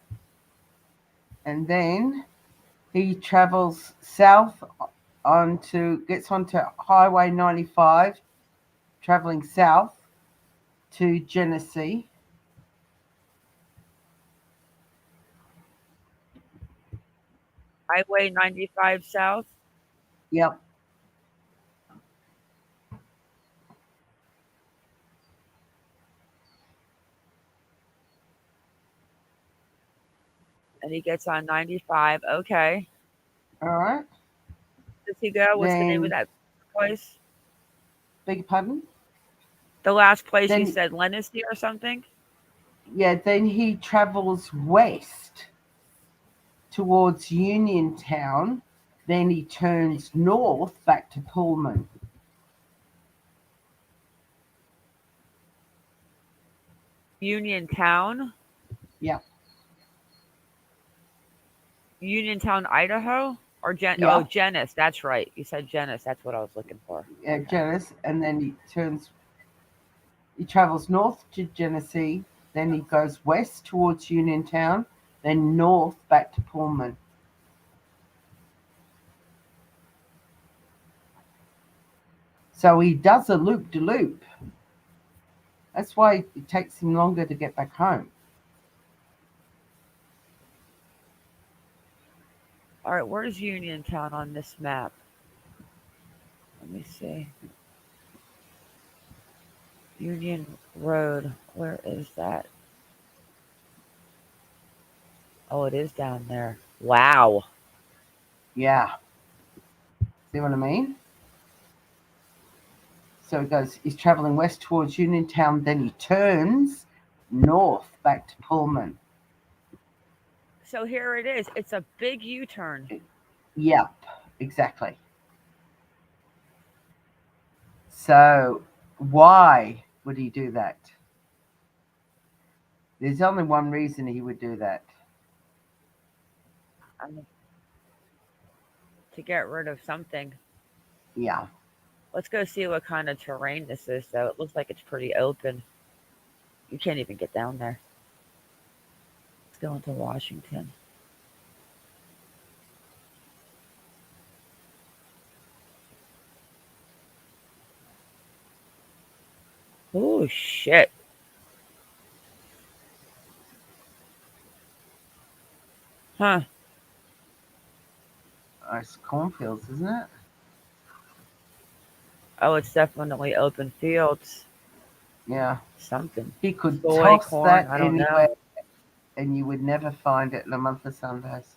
S2: And then he travels south gets onto Highway 95, traveling south to Genesee.
S1: Highway 95 South.
S2: Yep.
S1: And he gets on 95. Okay.
S2: All right.
S1: Does he go? What's the name of
S2: Then,
S1: that place?
S2: beg your pardon?
S1: The last place you
S2: Then,
S1: said, Lenesey or something?
S2: yeah, then he travels west towards Uniontown. Then he turns north back to Pullman.
S1: Union Town.
S2: Yep.
S1: Uniontown, Idaho, or
S2: Yeah,
S1: Genes. That's right. You said Genes. That's what I was looking for.
S2: yeah,
S1: Okay.
S2: Genesee, and then he travels north to Genesee, then he goes west towards Uniontown, then north back to Pullman. So he does a loop de loop. That's why it takes him longer to get back home.
S1: All right. Where's Uniontown on this map? Let me see. Union Road. Where is that? Oh, it is down there. Wow.
S2: Yeah. See what I mean? So he's traveling west towards Uniontown, then he turns north back to Pullman.
S1: So here it is. It's a big U-turn.
S2: Yep, exactly. So why would he do that? There's only one reason he would do that.
S1: Um, to get rid of something.
S2: Yeah.
S1: Let's go see what kind of terrain this is, though. It looks like it's pretty open. You can't even get down there. Let's go into Washington. Oh, shit. Huh.
S2: It's cornfields, isn't it?
S1: Oh, it's definitely open fields.
S2: Yeah.
S1: Something.
S2: He could
S1: Soy,
S2: toss
S1: corn,
S2: that
S1: I don't
S2: anywhere
S1: know.
S2: and you would never find it in a month of sundays.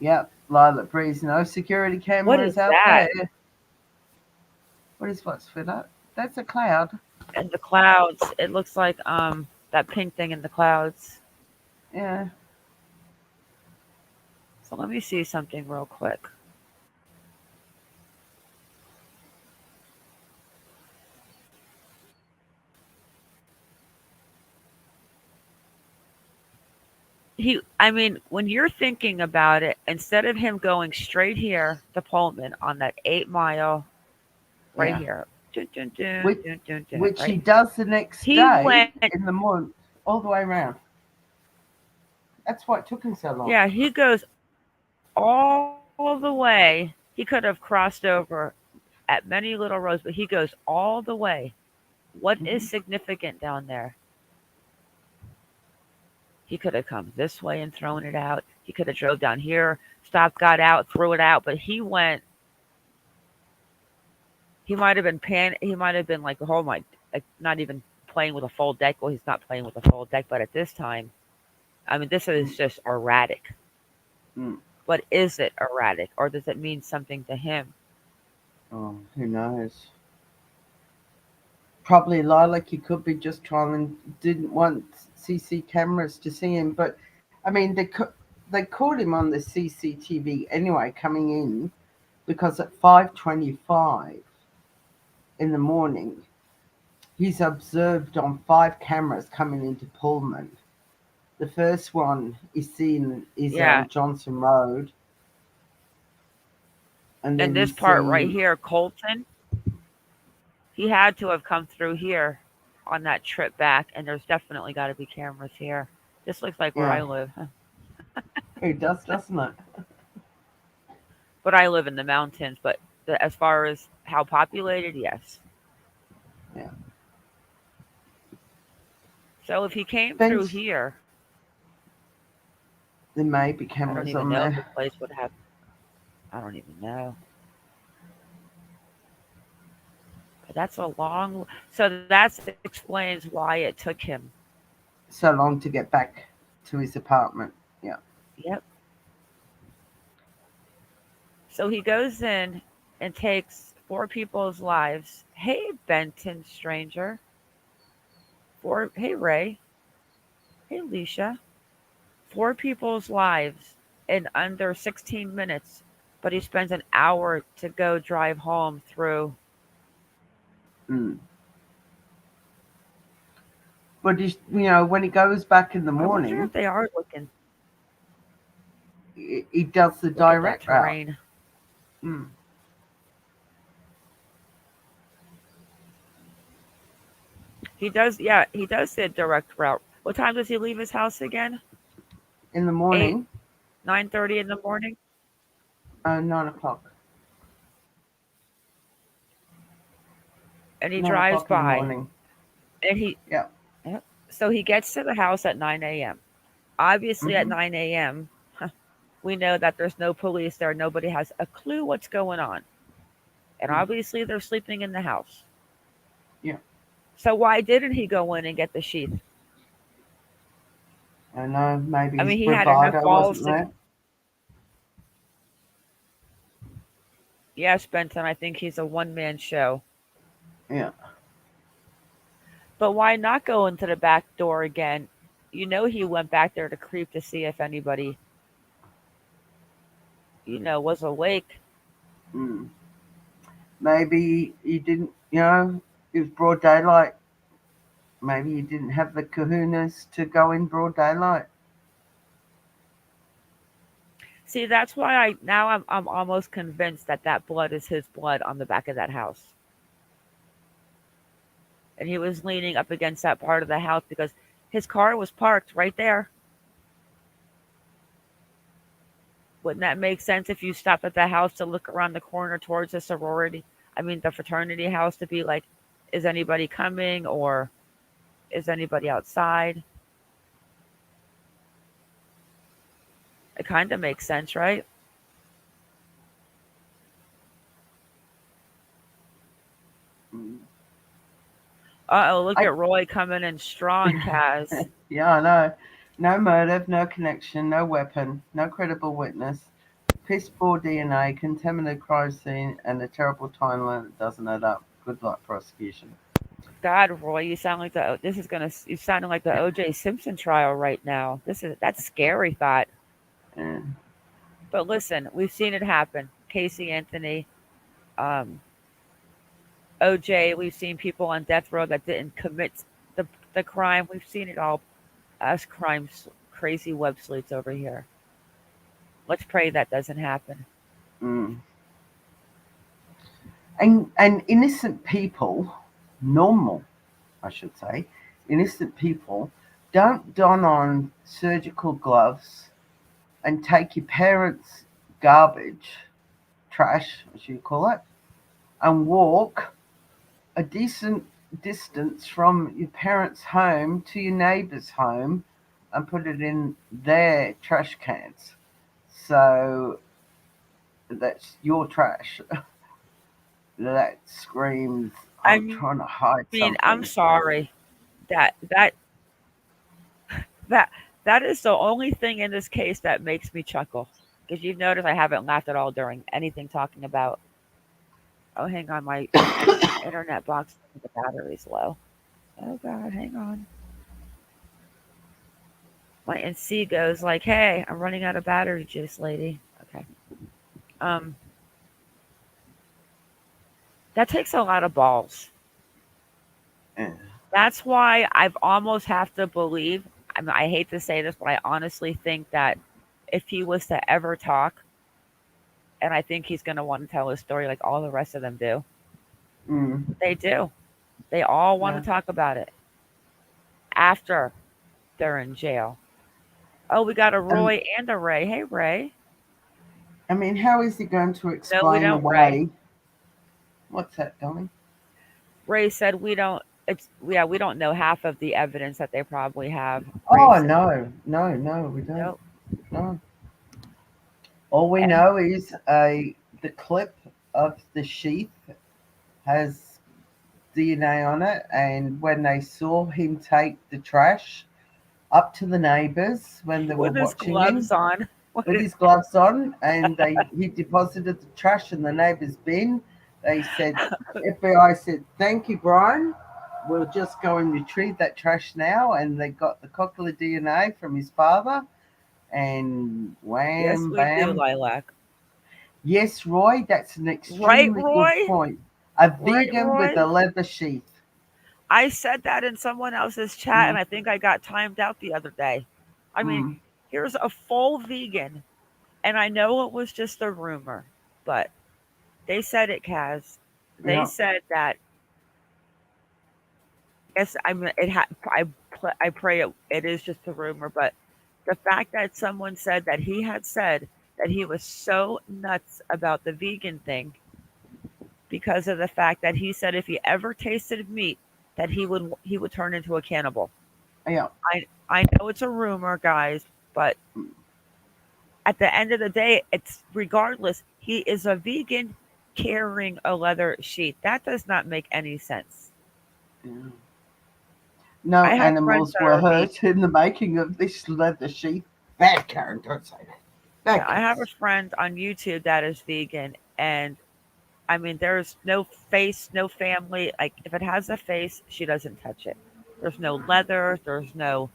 S2: Yep. Lilac Breeze, no security
S1: What
S2: cameras
S1: is
S2: out
S1: that?
S2: there. What is what's for that? That's a cloud.
S1: In the clouds. It looks like that pink thing in the clouds.
S2: Yeah.
S1: So let me see something real quick. I mean, when you're thinking about it, instead of him going straight here to Pullman on that 8 mile right
S2: Yeah.
S1: here, dun, dun, dun,
S2: Which
S1: dun, dun, dun,
S2: which he
S1: right?
S2: does the next
S1: He
S2: day
S1: went,
S2: in the morning, all the way around. That's why it took him so long.
S1: yeah, he goes all the way. He could have crossed over at many little roads, but he goes all the way. What is
S2: Hmm.
S1: significant down there? He could have come this way and thrown it out. He could have drove down here, stopped, got out, threw it out, but he went. He might have been He might have been like, oh my, like not even playing with a full deck. Well, he's not playing with a full deck, but at this time, I mean, this is just erratic.
S2: Mm.
S1: But is it erratic, or does it mean something to him?
S2: Oh, who knows? Probably Lilac. He could be just trying didn't want CC cameras to see him, but I mean they caught him on the CCTV anyway coming in because at 5:25 in the morning he's observed on 5 cameras coming into Pullman. The first one is
S1: Yeah.
S2: on Johnson Road, and
S1: And
S2: then you
S1: this part
S2: see
S1: right
S2: him.
S1: here, Colton, he had to have come through here on that trip back, and there's definitely got to be cameras here. This looks like where I
S2: Yeah,
S1: live,
S2: it does, doesn't it?
S1: but I live in the mountains. But as far as how populated, yes.
S2: Yeah.
S1: So if he came
S2: Then
S1: through here,
S2: there may be
S1: I don't
S2: cameras
S1: even
S2: on
S1: know if
S2: there.
S1: this place would have. I don't even know. But that's a long. So that explains why it took him.
S2: So long to get back to his apartment. Yeah.
S1: Yep. So he goes in and takes 4 people's lives. Hey, Benton, stranger. Hey, Ray. Hey, Leisha. 4 people's lives in under 16 minutes, but he spends an hour to go drive home through.
S2: Mm. But when he goes back in the
S1: I wonder
S2: morning,
S1: if they are looking.
S2: he does the
S1: Look at that
S2: direct route.
S1: terrain.
S2: Mm.
S1: He does, yeah, he does the direct route. What time does he leave his house again?
S2: In the
S1: 8,
S2: morning,
S1: 9:30 in the morning,
S2: 9 o'clock.
S1: and he
S2: Nine
S1: drives
S2: o'clock in the
S1: by,
S2: morning.
S1: and he,
S2: Yeah.
S1: yep. So he gets to the house at 9 a.m. Obviously, at
S2: Hmm.
S1: 9 a.m., we know that there's no police there. Nobody has a clue what's going on. And
S2: Mm.
S1: obviously, they're sleeping in the house.
S2: Yeah.
S1: So why didn't he go in and get the sheath?
S2: I know maybe
S1: I
S2: his
S1: mean, he had enough
S2: bravado
S1: balls
S2: wasn't
S1: to.
S2: there.
S1: Yes, Benton, I think he's a one-man show.
S2: Yeah.
S1: But why not go into the back door again? You know he went back there to creep to see if anybody, was awake.
S2: Mm. Maybe he didn't, it was broad daylight. Maybe he didn't have the kahunas to go in broad daylight.
S1: See, that's why I'm almost convinced that that blood is his blood on the back of that house. And he was leaning up against that part of the house because his car was parked right there. Wouldn't that make sense if you stopped at the house to look around the corner towards the sorority? I mean, the fraternity house to be like, is anybody coming or is anybody outside? It kind of makes sense, right?
S2: Mm.
S1: Oh, look
S2: I
S1: at Roy coming in strong, Kaz.
S2: Yeah, I know. No motive, no connection, no weapon, no credible witness. Piss poor DNA, contaminated crime scene, and a terrible timeline that doesn't add up. Good luck, prosecution.
S1: God, Roy, you sound like you sounding like the O.J. Simpson trial right now. That's scary thought.
S2: Yeah.
S1: But listen, we've seen it happen. Casey Anthony, um, OJ, we've seen people on death row that didn't commit the the crime. We've seen it all. Us crazy web sleuths over here. Let's pray that doesn't happen.
S2: Mm. And innocent people, normal, I should say, innocent people don't don on surgical gloves and take your parents' garbage, trash, as you call it, and walk a decent distance from your parents' home to your neighbour's home and put it in their trash cans. So that's your trash. That screams,
S1: I
S2: I'm trying to hide
S1: mean, I'm
S2: something.
S1: sorry that that that is the only thing in this case that makes me chuckle. Because you've noticed I haven't laughed at all during anything talking about. Oh, hang on, my internet box. The battery's low. Oh God, hang on. My NC goes like, "Hey, I'm running out of battery juice, lady." Okay. Um, that takes a lot of balls.
S2: Yeah.
S1: That's why I've almost have to believe. I mean, I hate to say this, but I honestly think that if he was to ever talk, and I think he's going to want to tell his story like all the rest of them do.
S2: Mm,
S1: They do. They all want
S2: yeah.
S1: to talk about it after they're in jail. Oh, we got a
S2: And
S1: Roy and a Ray. Hey, Ray.
S2: I mean, how is he going to
S1: No, we
S2: explain
S1: don't, Ray.
S2: away? What's that, darling?
S1: Ray said we don't. It's yeah, we don't know half of the evidence that they probably have. Ray
S2: Oh,
S1: said,
S2: no, no, no, we don't.
S1: nope.
S2: No. All we
S1: And
S2: know is the clip of the sheath has DNA on it, and when they saw him take the trash up to the neighbours when they were
S1: with his
S2: watching
S1: gloves
S2: him
S1: on.
S2: with his gloves on, and he deposited the trash in the neighbour's bin. They said, FBI said, "Thank you, Brian. We'll just go and retrieve that trash now." And they got the cochlear DNA from his father, and
S1: Yes,
S2: wham,
S1: we do,
S2: bam.
S1: Lilac.
S2: Yes, Roy, that's an
S1: Right,
S2: extremely good
S1: Roy?
S2: point. A
S1: Right,
S2: vegan with
S1: Roy?
S2: a leather sheath.
S1: I said that in someone else's chat, and
S2: Mm,
S1: I think I got timed out the other day. I mean,
S2: mm,
S1: here's a full vegan And I know it was just a rumor, but they said it, Kaz. They
S2: Yeah.
S1: said that. Yes, I mean it. I pray it is just a rumor, but the fact that someone said that he had said that he was so nuts about the vegan thing because of the fact that he said if he ever tasted meat that he would turn into a cannibal.
S2: Yeah.
S1: I know it's a rumor, guys, but at the end of the day, it's regardless. He is a vegan carrying a leather sheath. That does not make any sense.
S2: Yeah. No
S1: I have friends
S2: animals
S1: that
S2: were
S1: are vegan.
S2: hurt in the making of this leather sheath. Bad Karen, don't say that.
S1: Yeah,
S2: Bad
S1: I have a
S2: Karen.
S1: friend on YouTube that is vegan, and I mean, there's no face, no family. Like, if it has a face, she doesn't touch it. There's no leather, there's no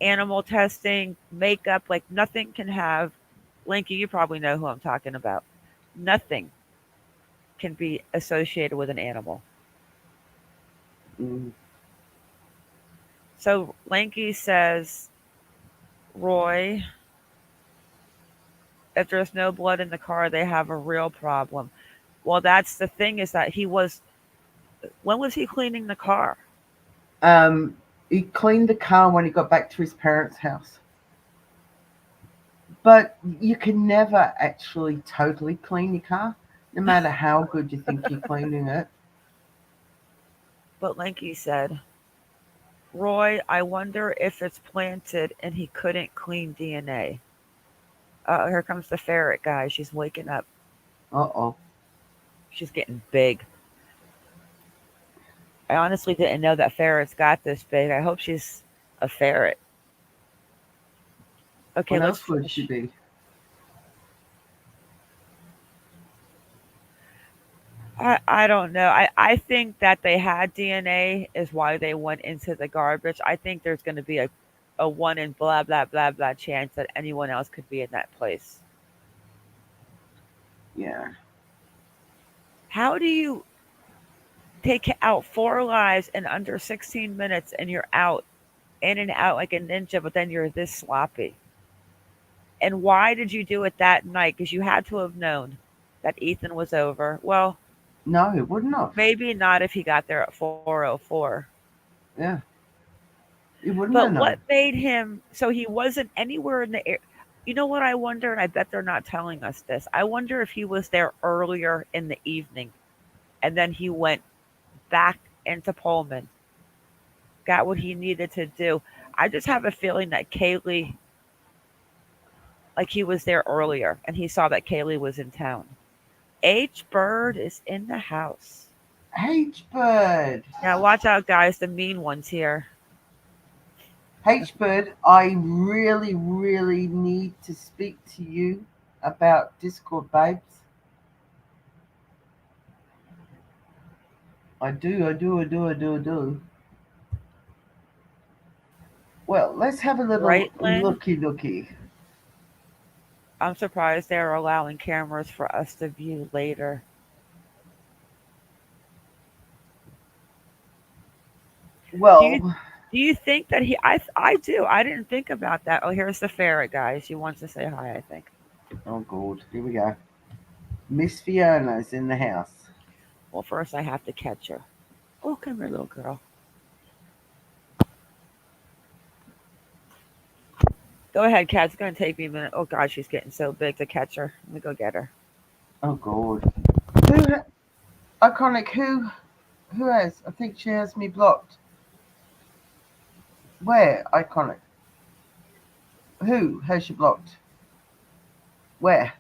S1: animal testing, makeup, like, nothing can have. Linky, you probably know who I'm talking about. Nothing can be associated with an animal.
S2: Mm.
S1: So, Lanky says, Roy, if there's no blood in the car, they have a real problem. Well, that's the thing is that when was he cleaning the car?
S2: Um, he cleaned the car when he got back to his parents' house. But you can never actually totally clean your car, no matter how good you think you're cleaning it.
S1: But Lanky said, Roy, I wonder if it's planted and he couldn't clean DNA. Here comes the ferret, guys. She's waking up.
S2: Uh-oh.
S1: She's getting big. I honestly didn't know that ferrets got this big. I hope she's a ferret. Okay,
S2: What
S1: let's
S2: else would she
S1: finish.
S2: be?
S1: I don't know. I think that they had DNA is why they went into the garbage. I think there's going to be a one in blah, blah, blah, blah chance that anyone else could be in that place.
S2: Yeah.
S1: How do you take out four lives in under 16 minutes and you're out, in and out like a ninja, but then you're this sloppy? And why did you do it that night? Because you had to have known that Ethan was over. Well,
S2: No, it wouldn't have.
S1: maybe not if he got there at 4:04.
S2: Yeah. It wouldn't
S1: But
S2: have
S1: what
S2: known.
S1: made him so he wasn't anywhere in the air? You know what I wonder, and I bet they're not telling us this. I wonder if he was there earlier in the evening and then he went back into Pullman, got what he needed to do. I just have a feeling that Kaylee, like he was there earlier and he saw that Kaylee was in town. H Bird is in the house.
S2: H Bird.
S1: Now watch out, guys. The mean ones here.
S2: H Bird, I really, really need to speak to you about Discord babes. I do, I do, I do, I do, I do. Well, let's have a little
S1: Right, Lynn?
S2: looky.
S1: I'm surprised they're allowing cameras for us to view later. Do you
S2: Well,
S1: do you think that I do. I didn't think about that. Oh, here's the ferret, guys. She wants to say hi, I think.
S2: oh god, here we go. Miss Fiona's in the house.
S1: Well, first I have to catch her. Oh, come here, little girl. Go ahead, Kat. It's gonna take me a minute. Oh God, she's getting so big to catch her. Let me go get her.
S2: Oh god. Iconic, who has? I think she has me blocked. Where, Iconic? Who has you blocked? Where?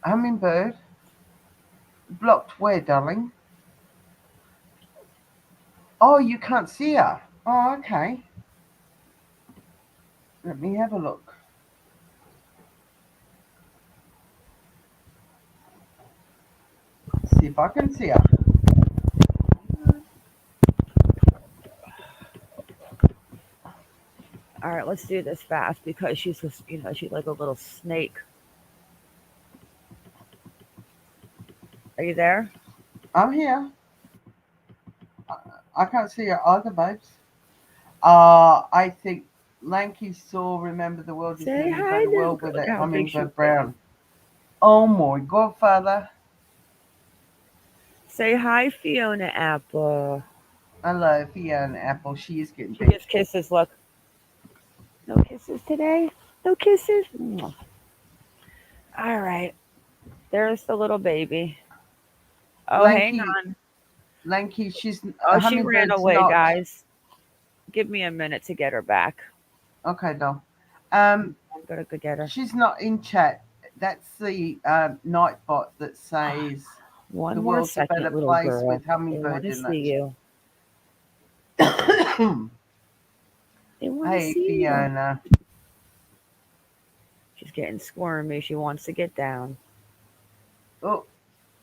S2: Hummingbird? Blocked where, darling? Oh, you can't see her. Oh, okay. Let me have a look. See if I can see her.
S1: All right, let's do this fast because she's just, she's like a little snake. Are you there?
S2: I'm here. I can't see your other babes. I think Lanky saw Remember the World is
S1: Say
S2: Nearly a
S1: hi,
S2: Better
S1: little
S2: World
S1: girl.
S2: with
S1: Look
S2: that
S1: how big she
S2: Hummingbird
S1: is.
S2: Brown. Oh my godfather.
S1: Say hi, Fiona Apple.
S2: Hello, Fiona Apple. She is getting
S1: She
S2: big.
S1: gives kisses. Look. No kisses today? No kisses? Mwah. All right. There's the little baby. Oh, hang
S2: Lanky,
S1: on.
S2: Lanky, she's
S1: Oh,
S2: a
S1: she ran
S2: hummingbird's
S1: away,
S2: not.
S1: guys. Give me a minute to get her back.
S2: Okay, doll.
S1: I'm gonna go get her.
S2: She's not in chat. That's the Nightbot that says
S1: One
S2: the
S1: more
S2: world's a
S1: second,
S2: better
S1: little
S2: place
S1: girl.
S2: with
S1: They want
S2: hummingbird
S1: to
S2: in
S1: see
S2: that.
S1: you. They want to
S2: Hey,
S1: see you.
S2: Fiona.
S1: She's getting squirmy. She wants to get down.
S2: Oh,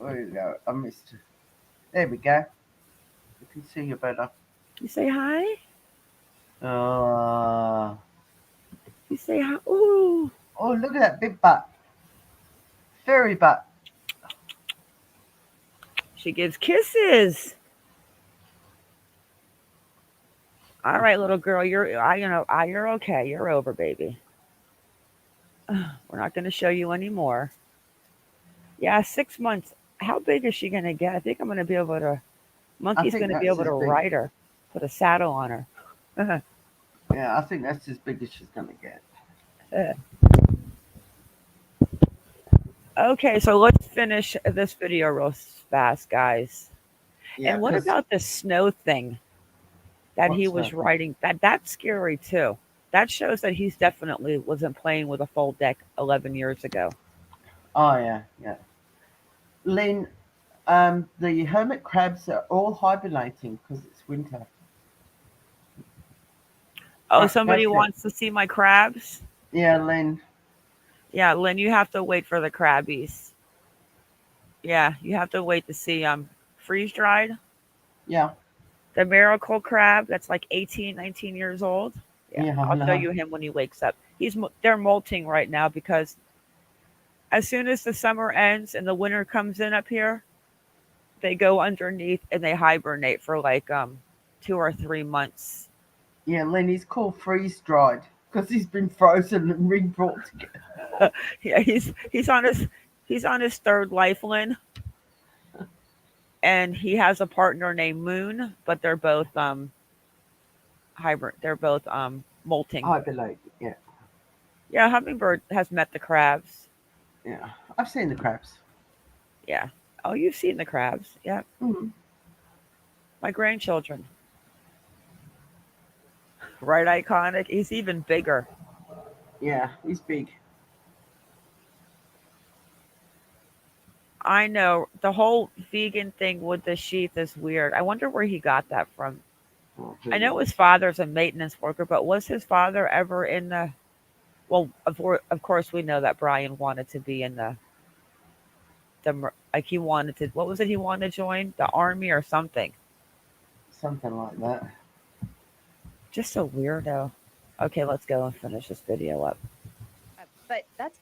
S2: there you go. I missed her. There we go. You can see you better.
S1: You say hi?
S2: Uh,
S1: You say hi? Ooh.
S2: oh, look at that big butt. Fairy butt.
S1: She gives kisses. All right, little girl. You're okay. You're over, baby. We're not going to show you anymore. Yeah, 6 months. How big is she going to get? I think I'm going to be able to.
S2: I
S1: Monkey's
S2: think
S1: going to be
S2: that's
S1: able
S2: as
S1: to
S2: big.
S1: ride her, put a saddle on her.
S2: Yeah, I think that's as big as she's going to get.
S1: Okay, so let's finish this video real fast, guys.
S2: Yeah,
S1: And what
S2: because
S1: about this snow thing that he
S2: what's
S1: was
S2: happening?
S1: riding? That's scary too. That shows that he's definitely wasn't playing with a full deck 11 years ago.
S2: Oh, yeah, yeah. Lynn, the hermit crabs are all hibernating because it's winter.
S1: Oh,
S2: Right, go
S1: somebody
S2: for it.
S1: wants to see my crabs?
S2: Yeah, Lynn.
S1: Yeah, Lynn, you have to wait for the crabbies. Yeah, you have to wait to see freeze dried.
S2: Yeah,
S1: The miracle crab that's like 18, 19 years old. Yeah,
S2: yeah, I
S1: I'll show
S2: know.
S1: you him when he wakes up. They're molting right now because as soon as the summer ends and the winter comes in up here, they go underneath and they hibernate for like 2 or 3 months.
S2: Yeah, Lynn, he's called freeze dried because he's been frozen and re-brought together.
S1: Yeah, he's on his third life, Lynn, and he has a partner named Moon, but they're both hybrid. They're both molting.
S2: Hibernate. Yeah,
S1: Yeah, Hummingbird has met the crabs.
S2: yeah. I've seen the crabs.
S1: Yeah. Oh, you've seen the crabs. Yeah.
S2: Mm.
S1: My grandchildren. Right, iconic. He's even bigger.
S2: Yeah, he's big.
S1: I know the whole vegan thing with the sheath is weird. I wonder where he got that from.
S2: Oh, who
S1: I know his
S2: knows?
S1: father's a maintenance worker, but was his father ever in the? Well, of course we know that Brian wanted to be in like he wanted to. What was it? He wanted to join the army or something.
S2: Something like that.
S1: Just a weirdo. Okay, let's go and finish this video up.
S9: But that's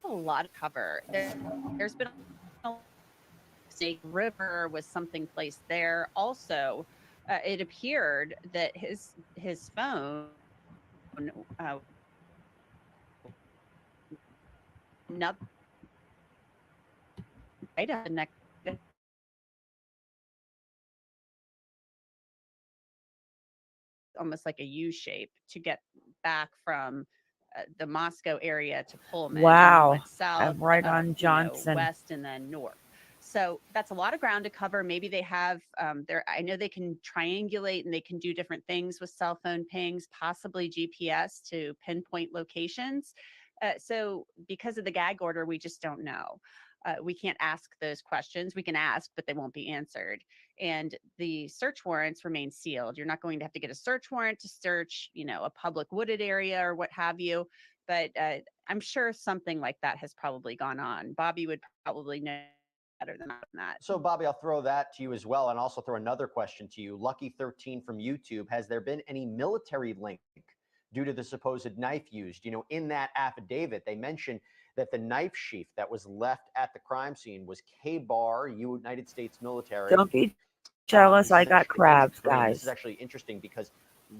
S9: a lot of cover. There's been a Snake River was something placed there. Also, it appeared that his phone, not right up the neck, almost like a U shape to get back from the Moscow area to Pullman, and then
S1: Wow,
S9: went south,
S1: I'm right on Johnson.
S9: west, and then north. So that's a lot of ground to cover. Maybe they have there. I know they can triangulate and they can do different things with cell phone pings, possibly GPS to pinpoint locations. So because of the gag order, we just don't know. We can't ask those questions. We can ask, but they won't be answered. And the search warrants remain sealed. You're not going to have to get a search warrant to search, a public wooded area or what have you. But I'm sure something like that has probably gone on. Bobby would probably know better than that.
S8: So, Bobby, I'll throw that to you as well, and also throw another question to you. Lucky13 from YouTube: has there been any military link due to the supposed knife used? In that affidavit, they mentioned that the knife sheath that was left at the crime scene was K-Bar, United States military.
S1: Don't be jealous.
S8: This
S1: I
S8: is
S1: got
S8: actually, thanks,
S1: crabs,
S8: Bryan. This is
S1: guys.
S8: actually interesting because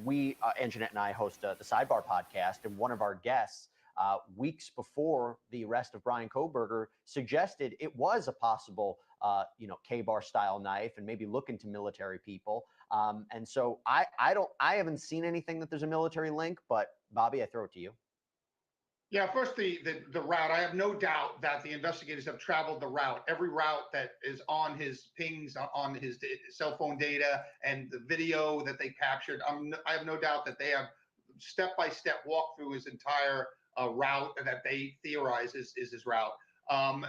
S8: we, Anjanette and I, host the Sidebar podcast, and one of our guests, weeks before the arrest of Bryan Kohberger, suggested it was a possible, K-bar style knife, and maybe look into military people. And so I haven't seen anything that there's a military link, but Bobby, I throw it to you.
S10: Yeah, first the route. I have no doubt that the investigators have traveled the route. Every route that is on his pings, on his cell phone data, and the video that they captured. I have no doubt that they have step-by-step walked through his entire route that they theorize is his route. And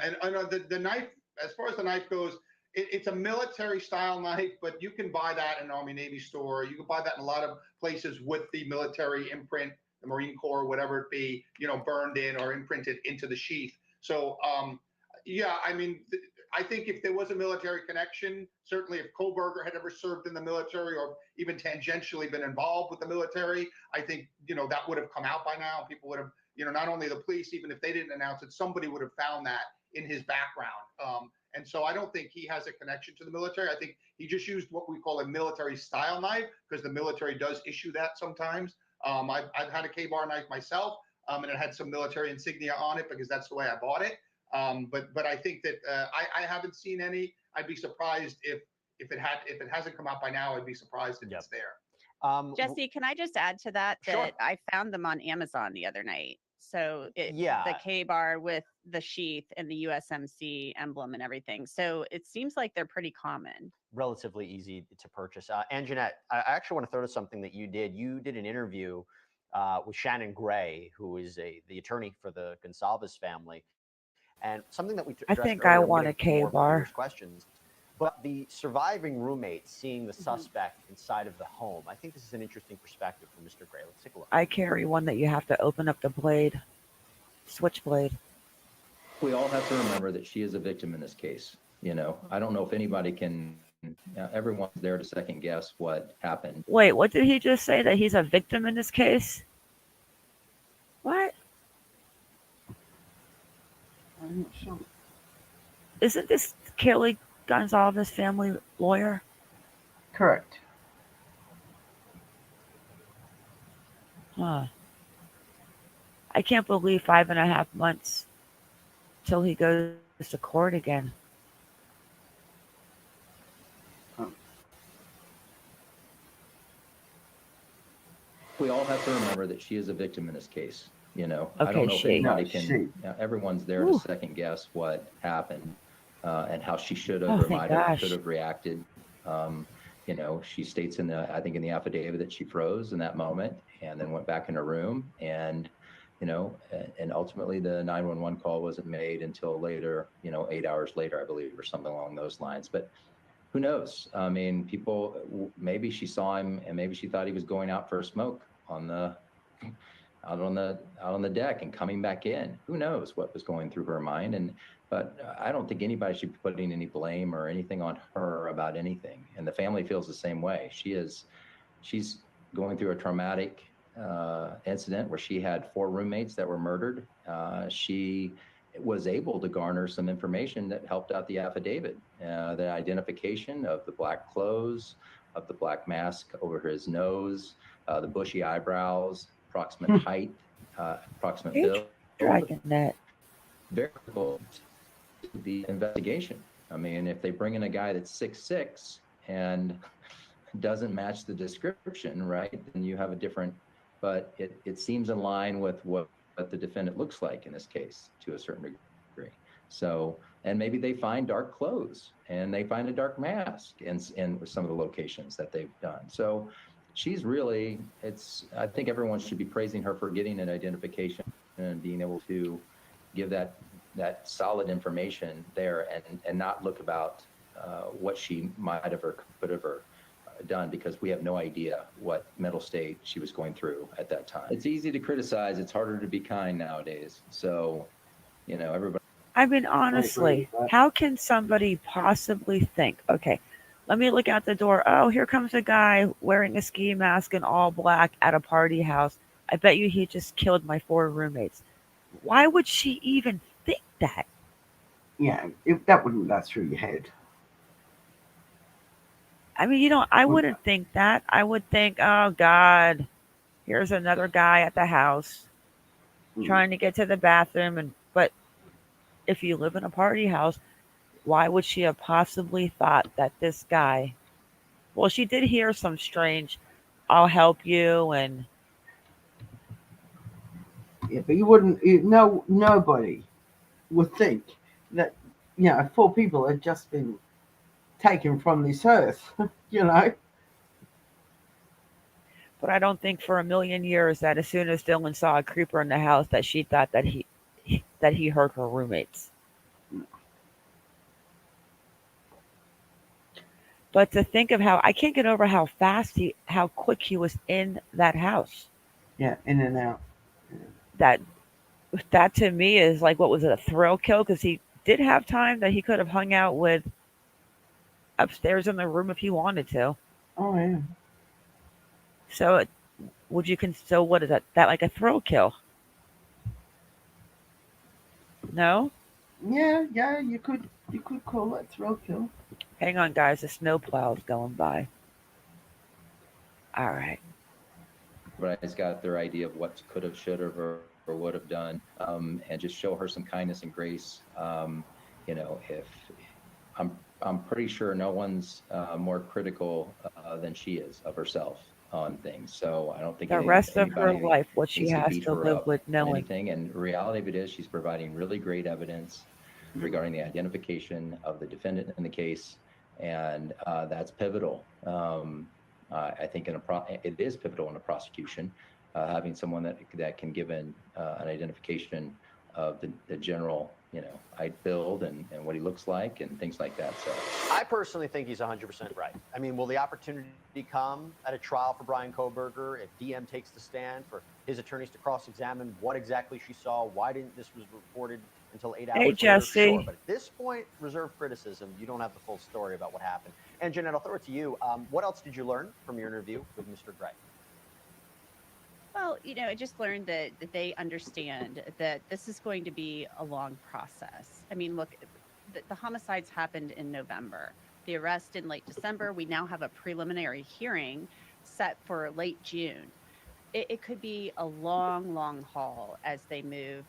S10: the knife, as far as the knife goes, it's a military style knife, but you can buy that in an Army Navy store. You can buy that in a lot of places with the military imprint, the Marine Corps, whatever it be, burned in or imprinted into the sheath. So, yeah, I mean, I think if there was a military connection, certainly if Kohberger had ever served in the military or even tangentially been involved with the military, I think, that would have come out by now. People would have, not only the police, even if they didn't announce it, somebody would have found that in his background. And so I don't think he has a connection to the military. I think he just used what we call a military style knife, because the military does issue that sometimes. I've had a K-bar knife myself, and it had some military insignia on it because that's the way I bought it. But I think that I haven't seen any. I'd be surprised if it hasn't come out by now. I'd be surprised if it's there.
S9: Jesse, can I just add to that
S10: Sure.
S9: I found them on Amazon the other night. So the
S8: Yeah.
S9: K-bar with the sheath and the USMC emblem and everything. So it seems like they're pretty common.
S8: Relatively easy to purchase. Anjanette, I actually want to throw to something that you did. You did an interview with Shannon Gray, who is the attorney for the Gonsalves family, and something that we
S1: I
S8: addressed
S1: think I
S8: earlier,
S1: want
S8: we'll
S1: a
S8: get more of
S1: K-bar.
S8: viewers' questions. But the surviving roommate seeing the suspect inside of the home, I think this is an interesting perspective from Mr. Gray. Let's take a look.
S1: I carry one that you have to open up the blade, switchblade.
S11: We all have to remember that she is a victim in this case. I don't know if anybody can, everyone's there to second guess what happened.
S1: Wait, what did he just say? That he's a victim in this case? What?
S2: I'm not sure.
S1: Isn't this Kelly Gonsalves family lawyer?
S2: Correct.
S1: Huh. I can't believe 5.5 months till he goes to court again.
S11: We all have to remember that she is a victim in this case. I
S1: Okay,
S11: don't know if
S1: she.
S11: anybody
S2: No,
S11: can,
S2: she.
S11: everyone's there
S1: Ooh.
S11: to second guess what happened and how she should
S1: Oh,
S11: have or
S1: thank
S11: might have,
S1: gosh.
S11: should have reacted. She states I think in the affidavit that she froze in that moment and then went back in her room and ultimately the 911 call wasn't made until later, 8 hours later, I believe, or something along those lines. But who knows? I mean, maybe she saw him and maybe she thought he was going out for a smoke out on the deck and coming back in. Who knows what was going through her mind? But I don't think anybody should be putting any blame or anything on her about anything. And the family feels the same way. She's going through a traumatic incident where she had 4 roommates that were murdered. She was able to garner some information that helped out the affidavit, the identification of the black clothes, of the black mask over his nose, the bushy eyebrows, approximate height, approximate
S1: Hey,
S11: build.
S1: Dragnet.
S11: Very critical to the investigation. I mean, if they bring in a guy that's 6'6" and doesn't match the description, right, then you have a different, but it seems in line with what the defendant looks like in this case to a certain degree. So, and maybe they find dark clothes and they find a dark mask in some of the locations that they've done. So she's really, I think everyone should be praising her for getting an identification and being able to give that solid information there and not look about what she might have or could have or done, because we have no idea what mental state she was going through at that time. It's easy to criticize. It's harder to be kind nowadays. So, everybody.
S1: I mean, honestly, how can somebody possibly think, okay, let me look out the door. Oh, here comes a guy wearing a ski mask and all black at a party house. I bet you he just killed my 4 roommates. Why would she even think that?
S2: Yeah, that wouldn't go through your head.
S1: I mean, I
S2: Well,
S1: wouldn't think that. I would think, oh God, here's another guy at the house
S2: mm,
S1: trying to get to the bathroom. But if you live in a party house, why would she have possibly thought that this guy? Well, she did hear some strange, "I'll help you," and
S2: yeah, but you wouldn't. No, nobody would think that 4 people had just been taken from this earth. you know.
S1: but I don't think for a million years that as soon as Dylan saw a creeper in the house that she thought that he hurt her roommates. But to think of how I can't get over how quick he was in that house.
S2: Yeah, in and out.
S1: That that to me is like what was it, a thrill kill? Because he did have time that he could have hung out with upstairs in the room if he wanted to.
S2: Oh yeah.
S1: So so what is that? That like a thrill kill? No.
S2: Yeah. You could call it thrill kill.
S1: Hang on, guys. The snowplow's going by. All right.
S11: Everybody's got their idea of what could have, should have, or would have done, and just show her some kindness and grace. If I'm pretty sure no one's more critical than she is of herself on things. So I don't think
S1: The rest of her
S11: anybody
S1: life, what she
S11: needs to
S1: has
S11: beat
S1: to
S11: her
S1: live
S11: up
S1: with
S11: on
S1: knowing.
S11: anything. And reality of it is, she's providing really great evidence regarding the identification of the defendant in the case, and that's pivotal. I think it is pivotal in a prosecution, having someone that can give an identification of the general, height, build, and what he looks like, and things like that. So
S8: I personally think he's 100% right. I mean, will the opportunity come at a trial for Bryan Kohberger if DM takes the stand for his attorneys to cross-examine what exactly she saw? Why didn't this was reported until 8 hours
S1: Hey,
S8: later?
S1: Jesse.
S8: Sure, but at this point, reserve criticism. You don't have the full story about what happened. And Jeanette, I'll throw it to you. What else did you learn from your interview with Mr. Gray?
S9: Well, I just learned that they understand that this is going to be a long process. I mean, look, the homicides happened in November, the arrest in late December. We now have a preliminary hearing set for late June. It could be a long, long haul as they move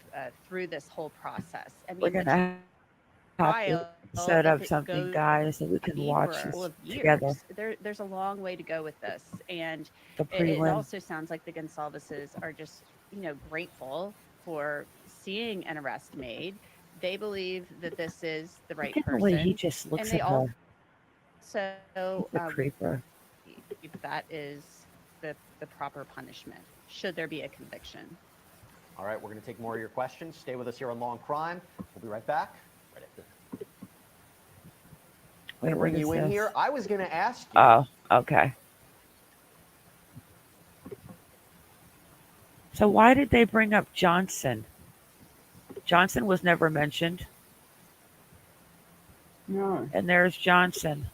S9: through this whole process. I
S1: We're
S9: mean, the
S1: gonna have to
S9: trial,
S1: set
S9: if
S1: up
S9: it
S1: something,
S9: goes
S1: guys, so we
S9: to
S1: can
S9: be
S1: watch
S9: for a
S1: this
S9: couple of
S1: together.
S9: years, there's a long way to go with this. And
S1: The
S9: it
S1: prelim.
S9: also sounds like the Gonsalveses are just, grateful for seeing an arrest made. They believe that this is the right
S1: Look at the way he
S9: person.
S1: just
S9: And
S1: looks
S9: they
S1: at her.
S9: also
S1: He's a creeper.
S9: believe that is the proper punishment, should there be a conviction.
S8: All right, we're going to take more of your questions. Stay with us here on Law and Crime. We'll be right back. Right after this.
S1: Wait, what
S8: Bring
S1: is
S8: you in
S1: this?
S8: here. I was going to ask you.
S1: Oh, okay. So why did they bring up Johnson? Johnson was never mentioned.
S2: No.
S1: And there's Johnson.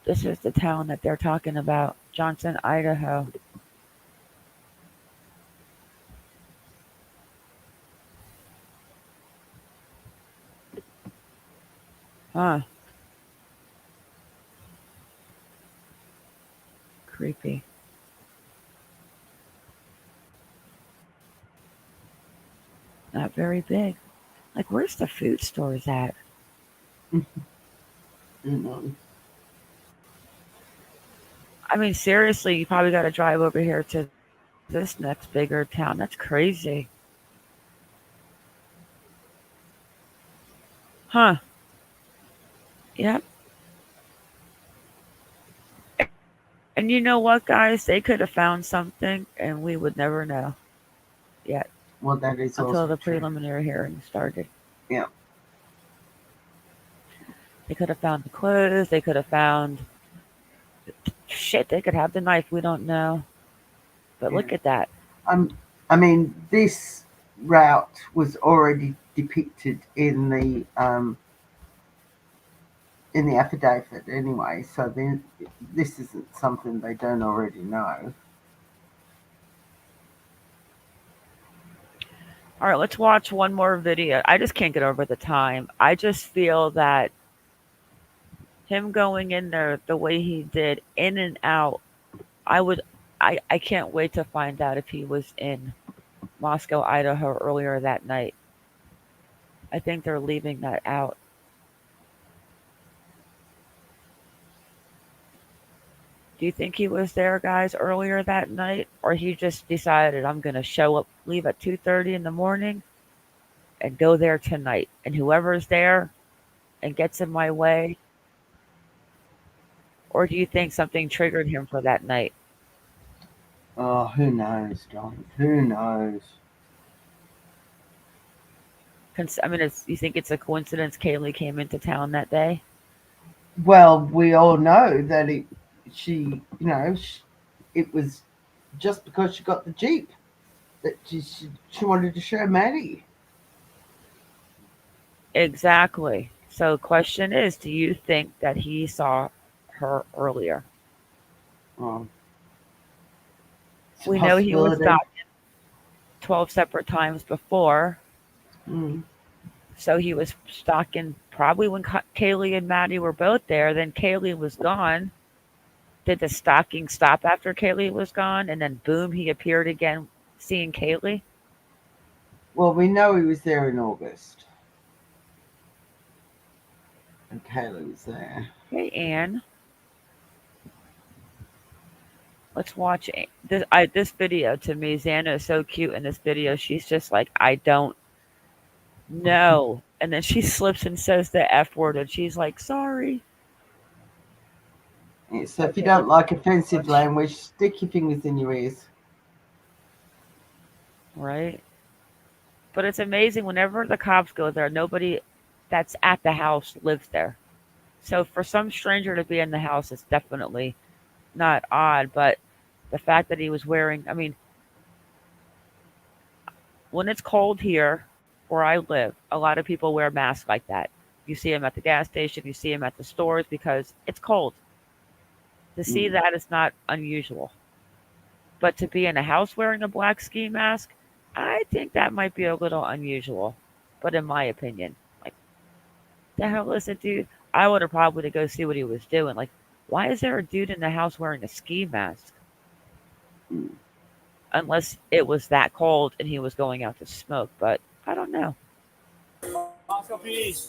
S1: This is the town that they're talking about, Johnson, Idaho. Huh. Creepy. Not very big. Like, where's the food stores at? I mean, seriously, you probably got to drive over here to this next bigger town. That's crazy. Huh. Yep. And you know what, guys? They could have found something and we would never know yet
S2: Well, that is
S1: until
S2: also
S1: the
S2: true.
S1: preliminary hearing started.
S2: Yeah.
S1: They could have found the clothes. They could have found shit. They could have the knife. We don't know. But look at that.
S2: I mean, this route was already depicted in the affidavit anyway, so then this isn't something they don't already know.
S1: All right, let's watch one more video. I just can't get over the time. I just feel that him going in there the way he did, in and out, I would, I can't wait to find out if he was in Moscow, Idaho earlier that night. I think they're leaving that out. Do you think he was there, guys, earlier that night, or he just decided I'm going to show up, leave at 2:30 in the morning, and go there tonight, and whoever's there and gets in my way, or do you think something triggered him for that night?
S2: Oh, who knows, John? Who knows?
S1: I mean, you think it's a coincidence Kaylee came into town that day?
S2: Well, we all know that it was just because she got the Jeep that she wanted to show Maddie.
S1: Exactly. So, question is, do you think that he saw her earlier?
S2: Well, it's a
S1: We know he was
S2: possibility.
S1: stalking 12 separate times before,
S2: Mm.
S1: so he was stalking probably when Kaylee and Maddie were both there. Then Kaylee was gone. Did the stalking stop after Kaylee was gone, and then boom, he appeared again, seeing Kaylee?
S2: Well, we know he was there in August, and Kayla was there.
S1: Hey, Anne, let's watch this. This video to me, Xana is so cute in this video. She's just like, I don't know, and then she slips and says the F word, and she's like, sorry.
S2: Yeah, so if you
S1: Okay,
S2: don't like offensive language, stick your fingers in your ears.
S1: right? But it's amazing whenever the cops go there, nobody that's at the house lives there. So for some stranger to be in the house is definitely not odd, but the fact that he was wearing, I mean, when it's cold here where I live, a lot of people wear masks like that. You see them at the gas station, you see them at the stores because it's cold. To see
S2: Mm.
S1: that is not unusual. But to be in a house wearing a black ski mask, I think that might be a little unusual. But in my opinion, like, the hell is it, dude? I would have probably to go see what he was doing. Like, why is there a dude in the house wearing a ski mask?
S2: Mm.
S1: Unless it was that cold and he was going out to smoke. But I don't know.
S7: Moscow PD.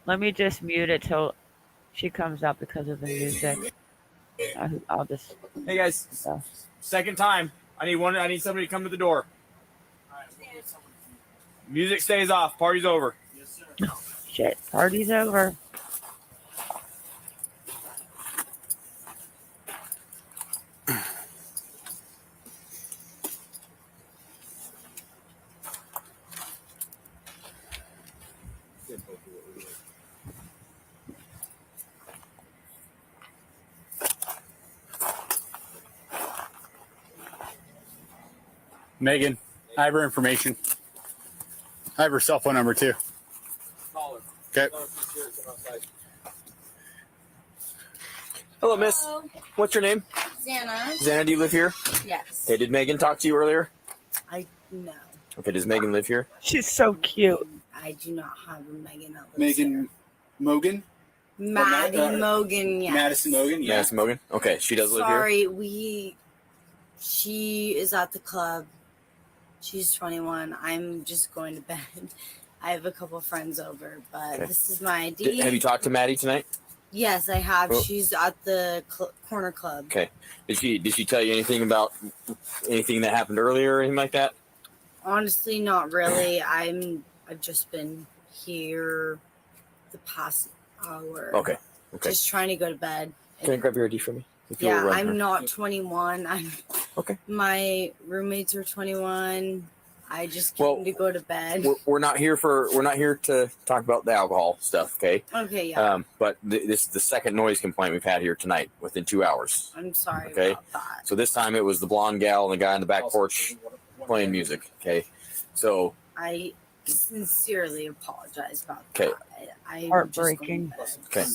S1: Let me just mute it till she comes up because of the music. I'll just.
S7: Hey guys, second time. I need somebody to come to the door. Music stays off. Party's over. Yes, sir.
S1: Shit, party's over.
S12: Megan, I have her information. I have her cell phone number too. Okay.
S13: Hello, miss.
S14: Hello.
S13: What's your name?
S14: Xana.
S13: Xana, do you live here?
S14: Yes.
S13: Okay, did Megan talk to you earlier?
S14: I no.
S13: Okay, does Megan live here?
S1: She's so cute.
S14: I do not have a Megan that lives
S12: Megan Mogan?
S14: here. Maddie Mogan, yes.
S12: Madison Mogan, yeah.
S13: Madison Mogan? Okay, she does live here?
S14: Sorry, she is at the club. She's 21. I'm just going to bed. I have a couple friends over, but
S13: Okay.
S14: this is my ID.
S13: Have you talked to Maddie tonight?
S14: Yes, I have.
S13: Oh.
S14: She's at the corner club.
S13: Okay. Did she tell you anything about anything that happened earlier or anything like that?
S14: Honestly, not really. I've just been here the past hour.
S13: Okay.
S14: Just trying to go to bed.
S13: Can I grab your ID for me? If you'll
S14: Yeah,
S13: run her.
S14: I'm not 21.
S13: Okay.
S14: My roommates are 21. I just came to go to bed.
S13: We're not here to talk about the alcohol stuff, okay?
S14: Okay, yeah.
S13: But this is the second noise complaint we've had here tonight within 2 hours.
S14: I'm sorry
S13: Okay.
S14: about that.
S13: So this time it was the blonde gal and the guy on the back porch playing music. Okay. So
S14: I sincerely apologize about
S13: Okay.
S14: that. I'm
S1: Heartbreaking.
S13: okay.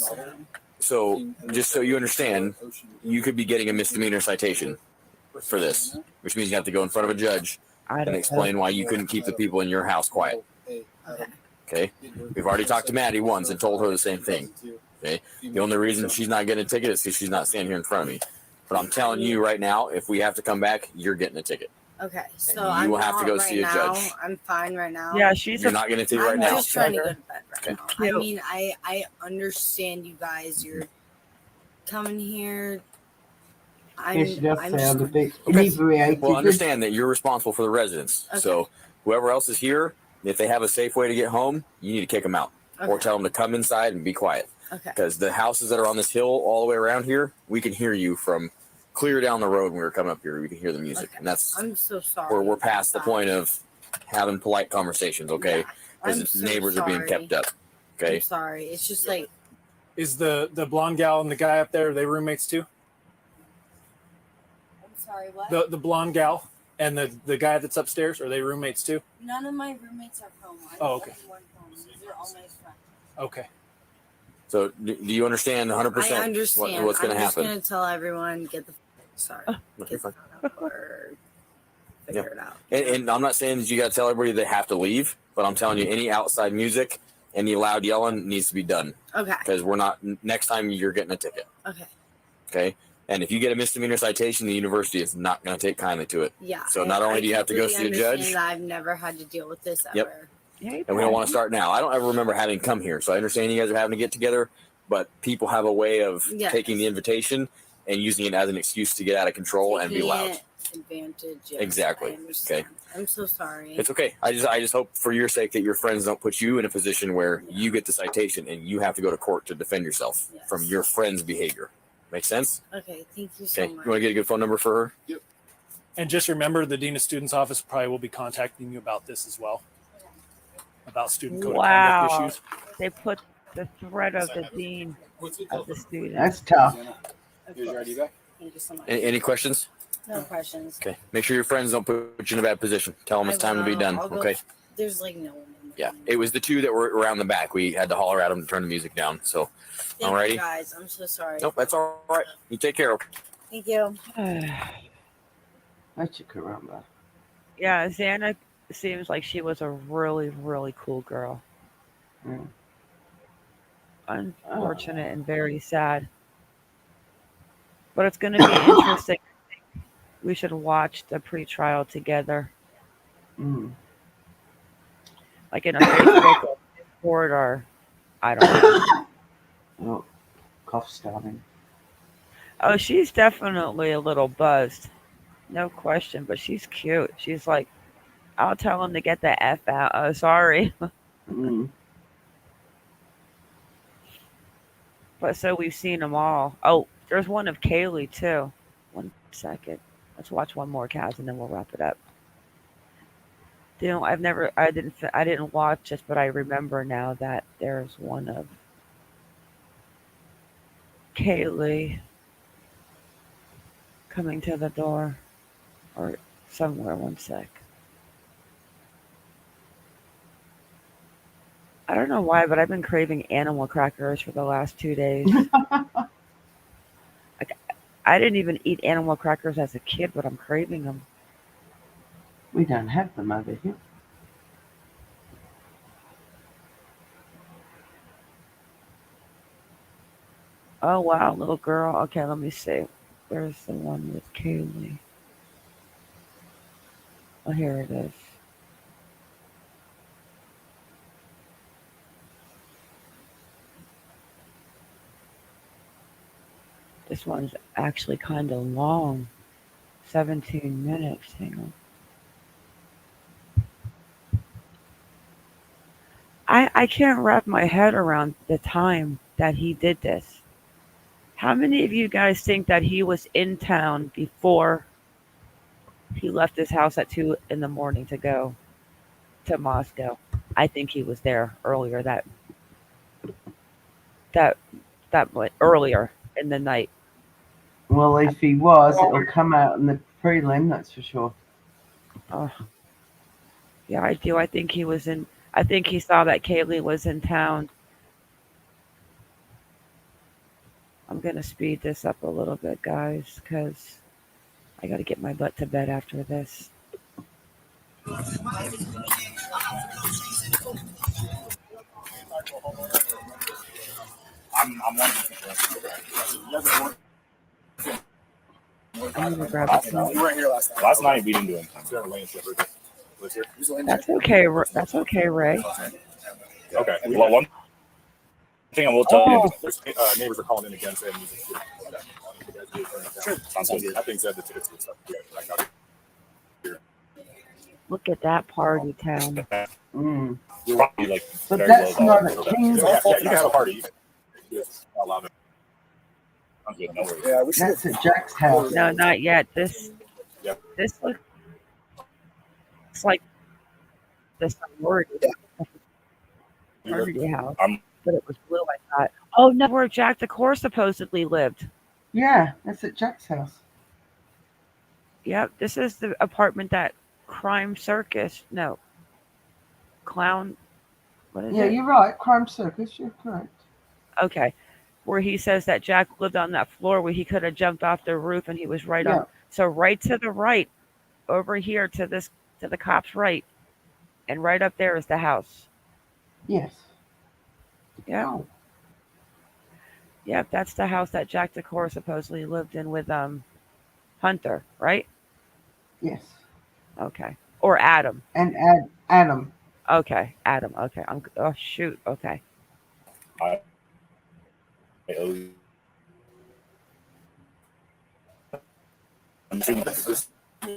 S13: So just so you understand, you could be getting a misdemeanor citation for this, which means you have to go in front of a judge and explain why you couldn't keep the people in your house quiet. Okay. We've already talked to Maddie once and told her the same thing. Okay. The only reason she's not getting a ticket is because she's not standing here in front of me. But I'm telling you right now, if we have to come back, you're getting a ticket.
S14: Okay, so
S13: you will have to go see a judge.
S14: I'm fine right now.
S1: Yeah,
S13: You're not getting a ticket right now.
S14: I'm just trying to go to bed right now. I
S1: Cute.
S14: mean, I understand you guys. You're coming here.
S2: Yeah, she does
S14: I'm
S2: sound a
S14: just
S2: bit
S13: Okay.
S2: inebriated.
S13: Well, understand that you're responsible for the residents.
S14: Okay.
S13: So whoever else is here, if they have a safe way to get home, you need to kick them out or tell them to come inside and be quiet.
S14: Okay.
S13: Because the houses that are on this hill all the way around here, we can hear you from clear down the road when we were coming up here. We can hear the music.
S14: Okay.
S13: And that's
S14: I'm so sorry.
S13: where we're past the point of having polite conversations, okay?
S14: Yeah, I'm
S13: Because
S14: so
S13: neighbors are being
S14: sorry.
S13: kept up. Okay.
S14: I'm sorry. It's just like
S6: Is the blonde gal and the guy up there, are they roommates too?
S14: I'm sorry. What?
S6: The blonde gal and the guy that's upstairs, are they roommates too?
S14: None of my roommates are home. I'm
S6: Oh, okay.
S14: the only one home. These are all my friends.
S6: Okay.
S13: So do you understand 100%
S14: I understand.
S13: what's going to
S14: I'm just
S13: happen?
S14: going to tell everyone get the sorry.
S13: You're
S14: Get
S13: fine.
S14: or figure it out.
S13: And I'm not saying that you got to tell everybody they have to leave, but I'm telling you, any outside music, any loud yelling needs to be done.
S14: Okay.
S13: Because we're not, next time you're getting a ticket.
S14: Okay.
S13: Okay. And if you get a misdemeanor citation, the university is not going to take kindly to it.
S14: Yeah.
S13: So not only do you have to go see a judge,
S14: I've never had to deal with this ever.
S13: Yep. and we don't want to start now. I don't ever remember having come here. So I understand you guys are having to get together, but people have a way of taking the invitation and using it as an excuse to get out of control and be loud.
S14: Advantage. Yes,
S13: Exactly. Okay.
S14: I'm so sorry.
S13: It's okay. I just hope for your sake that your friends don't put you in a position where you get the citation and you have to go to court to defend yourself from your friend's behavior. Make sense?
S14: Okay. Thank you so
S13: Okay.
S14: much.
S13: You want to get a good phone number for her?
S6: Yep. And just remember, the Dean of Students Office probably will be contacting you about this as well. About student code of conduct issues.
S1: They put the threat of the dean of the student.
S2: That's tough.
S14: Here's your ID back. Thank you so much.
S13: Any questions?
S14: No questions.
S13: Okay. Make sure your friends don't put you in a bad position. Tell them it's time to be done.
S14: I'll go-
S13: Okay.
S14: There's like no one.
S13: Yeah. It was the two that were around the back. We had to holler at them to turn the music down. So,
S14: Thank
S13: alrighty.
S14: you guys. I'm so sorry.
S13: Nope, that's all right. You take care. Okay.
S14: Thank you.
S2: That's your caramba.
S1: Yeah, Xana seems like she was a really, really cool girl.
S2: Mm.
S1: Unfortunate and very sad. But it's going to be interesting. We should watch the pre-trial together.
S2: Mm.
S1: Like in a Facebook or Discord or I don't know.
S2: Oh, cough starting.
S1: Oh, she's definitely a little buzzed. No question, but she's cute. She's like, I'll tell him to get the F out. Oh, sorry.
S2: Mm.
S1: But so we've seen them all. Oh, there's one of Kaylee too. 1 second. Let's watch one more, Kaz, and then we'll wrap it up. I didn't watch this, but I remember now that there's one of Kaylee coming to the door or somewhere. 1 sec. I don't know why, but I've been craving animal crackers for the last 2 days. I didn't even eat animal crackers as a kid, but I'm craving them.
S2: We don't have them over here.
S1: Oh, wow, little girl. Okay, let me see. Where's the one with Kaylee? Oh, here it is. This one's actually kind of long. 17 minutes. Hang on. I can't wrap my head around the time that he did this. How many of you guys think that he was in town before he left his house at 2 in the morning to go to Moscow? I think he was there earlier that earlier in the night.
S2: Well, if he was, it'll come out in the prelim, that's for sure.
S1: Oh, yeah, I do. I think he was in. I think he saw that Kaylee was in town. I'm gonna speed this up a little bit, guys, because I got to get my butt to bed after this.
S12: I'm
S1: I'm gonna grab a tea.
S12: We weren't here last night. We didn't do anything.
S1: That's okay. That's okay, Ray.
S12: Okay. Well, one thing I will tell you, neighbors are calling in again saying music. Sure. Sounds good. That being said, the tickets and stuff.
S1: Look at that party town.
S2: Mm.
S12: Probably like
S2: But
S12: very
S2: that's
S12: low
S2: not
S12: volume.
S2: a King's.
S12: Yeah, you can have a party. It's not loud. Sounds good. No worries.
S2: Yeah, that's at Jack's house.
S1: No, not yet. This looks like the sorority house, but it was blue. I thought, oh no, where Jack the Core supposedly lived.
S2: Yeah, that's at Jack's house.
S1: Yep, this is the apartment that Crime Circus. No, Clown. What is it?
S2: Yeah, you're right. Crime Circus. You're correct.
S1: Okay, where he says that Jack lived on that floor where he could have jumped off the roof and he was right on. So right to the right, over here to the cop's right, and right up there is the house.
S2: Yes.
S1: Yeah.
S2: Oh.
S1: Yep, that's the house that Jack the Core supposedly lived in with Hunter, right?
S2: Yes.
S1: Okay. Or Adam.
S2: And Adam.
S1: Okay, Adam. Okay. Oh shoot. Okay.
S12: I'm assuming this is PS.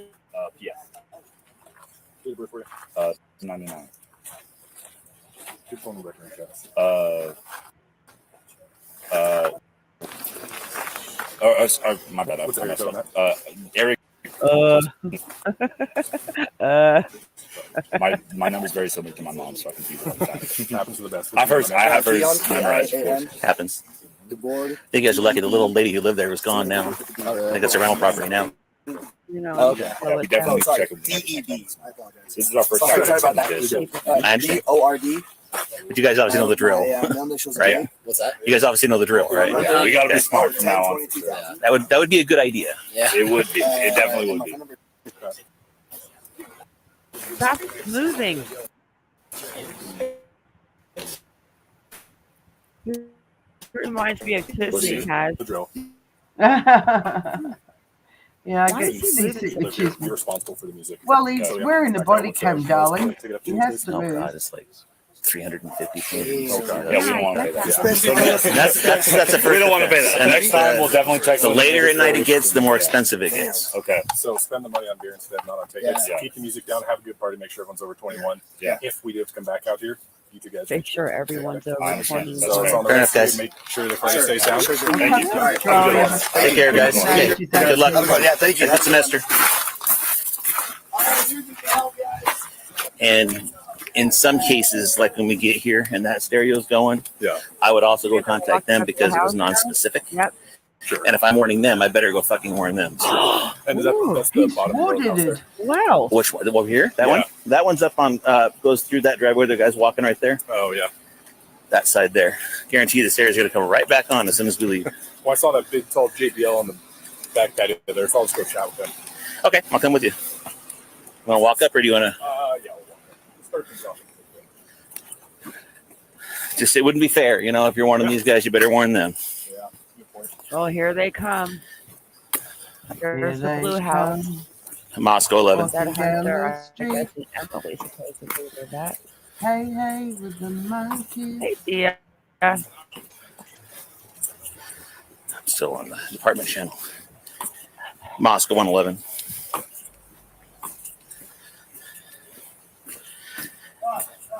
S12: 99. Good phone record checks. My bad. I messed up. Eric. My number's very similar to my mom's, so I confuse it all the time. Happens to the best. I have hers memorized.
S15: Happens. I think you guys are lucky. The little lady who lived there was gone now. I think it's a rental property now.
S1: You know,
S15: okay.
S12: Yeah, we definitely check with
S15: DED.
S12: This is our first time.
S15: I understand. ORD. But you guys obviously know the drill, right? What's that? You guys obviously know the drill, right?
S12: Yeah, we gotta be smart from now on.
S15: That would be a good idea.
S12: Yeah, it would be. It definitely would be.
S1: Stop moving. It reminds me of Kissy has.
S12: The drill.
S2: Yeah, I
S1: Why
S2: get
S1: is he
S2: signatures.
S12: You're responsible for the music.
S2: Well, he's wearing the body cam, darling. He has to
S15: Oh
S2: move.
S15: God, it's like 350 pages.
S12: Oh God, yeah, we don't want to pay that.
S15: That's a
S12: We don't want to pay that.
S15: And
S12: Next time, we'll definitely check.
S15: The later at night it gets, the more expensive it gets.
S12: Okay. So spend the money on beer instead, not on tickets. Yeah. Keep the music down. Have a good party. Make sure everyone's over 21. Yeah. If we do have to come back out here, you two guys.
S1: Make sure everyone's over 21.
S12: So it's on the
S15: Fair enough, guys.
S12: Make sure the party stays down. Thank you.
S15: Take care, guys. Okay. Good luck. Yeah, thank you. Good semester. And in some cases, like when we get here and that stereo's going, I would also go contact them because it was non-specific.
S1: Yep.
S15: Sure. And if I'm warning them, I better go fucking warn them.
S12: And that's the bottom row house there.
S1: Wow.
S15: Which one? Over here? That one? That one's up on, goes through that driveway. The guy's walking right there.
S12: Oh, yeah.
S15: That side there. Guarantee the stairs are going to come right back on as soon as we leave.
S12: Well, I saw that big, tall JBL on the back patio there, so I'll just go chat with them.
S15: Okay, I'll come with you. You want to walk up or do you want to?
S12: Yeah, we'll walk up. Start things off.
S15: Just, it wouldn't be fair. You know, if you're warning these guys, you better warn them.
S12: Yeah, good point.
S1: Oh, here they come. There's the blue house.
S15: Moscow 11.
S1: That Hunter, I guess Emily supposedly did that.
S2: Hey, hey, with the monkey.
S1: Hey, yeah.
S15: I'm still on the department channel. Moscow 111.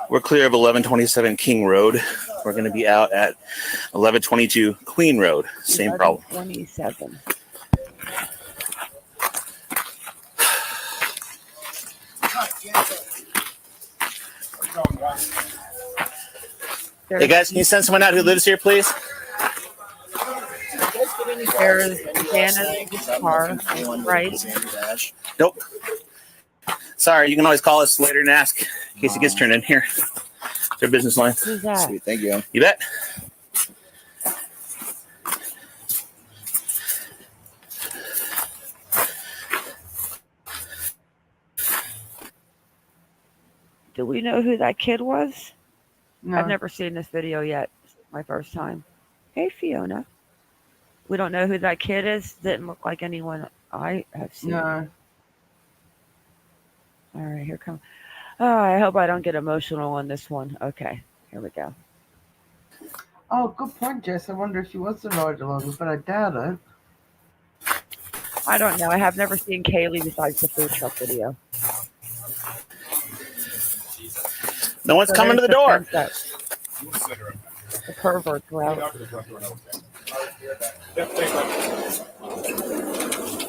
S15: We're clear of 1127 King Road. We're going to be out at 1122 Queen Road. Same problem.
S1: 27.
S15: Hey guys, can you send someone out who lives here, please?
S1: There's Jana's car, right?
S15: Nope. Sorry, you can always call us later and ask in case it gets turned in here. It's our business line.
S1: Who's that?
S15: Sweet, thank you. You bet.
S1: Do we know who that kid was?
S2: No.
S1: I've never seen this video yet. It's my first time. Hey, Fiona. We don't know who that kid is. Didn't look like anyone I have seen.
S2: No.
S1: All right, here comes. Oh, I hope I don't get emotional on this one. Okay, here we go.
S2: Oh, good point, Jess. I wonder if she was the ride along, but I doubt it.
S1: I don't know. I have never seen Kaylee besides the food truck video.
S15: No one's coming to the door.
S1: The perverts were out.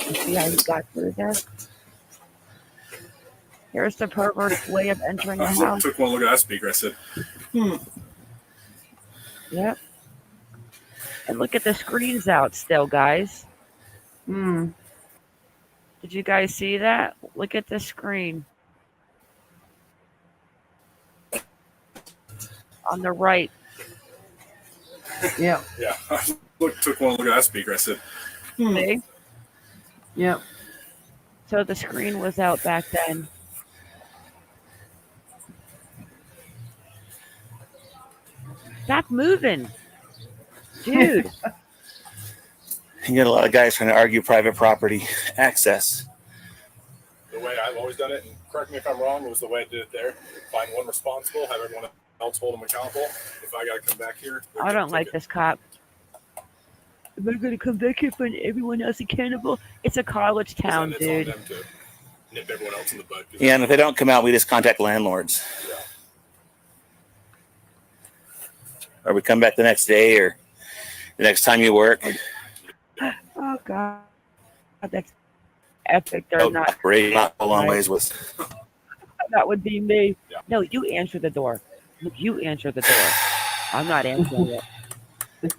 S1: You see how he got through there? Here's the pervert's way of entering the
S12: I
S1: house.
S12: took one look at that speaker. I said,
S1: Yep. And look at the screens out still, guys.
S2: Hmm.
S1: Did you guys see that? Look at the screen. On the right.
S2: Yeah.
S12: Yeah. I took one look at that speaker. I said,
S1: See?
S2: Yep.
S1: So the screen was out back then. Stop moving. Dude.
S15: You get a lot of guys trying to argue private property access.
S12: the way I've always done it, and correct me if I'm wrong, it was the way I did it there. Find one responsible, have everyone else hold them accountable. If I got to come back here,
S1: I don't like this cop. Am I going to come back here and find everyone else accountable? It's a college town, dude.
S12: On them to nip everyone else in the bud.
S15: Yeah, and if they don't come out, we just contact landlords.
S12: Yeah.
S15: Or we come back the next day or the next time you work.
S1: Oh, God. That's epic. They're not.
S15: Not a long ways with.
S1: That would be me.
S12: Yeah.
S1: No, you answer the door. Look, you answer the door. I'm not answering it.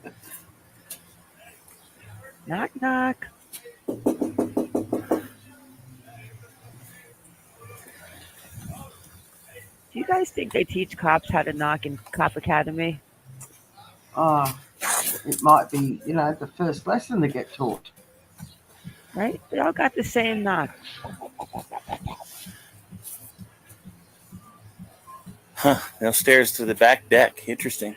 S1: Knock, knock. Do you guys think they teach cops how to knock in Cop Academy?
S2: It might be, the first lesson they get taught.
S1: Right? They all got the same knock.
S15: Huh. No stairs to the back deck. Interesting.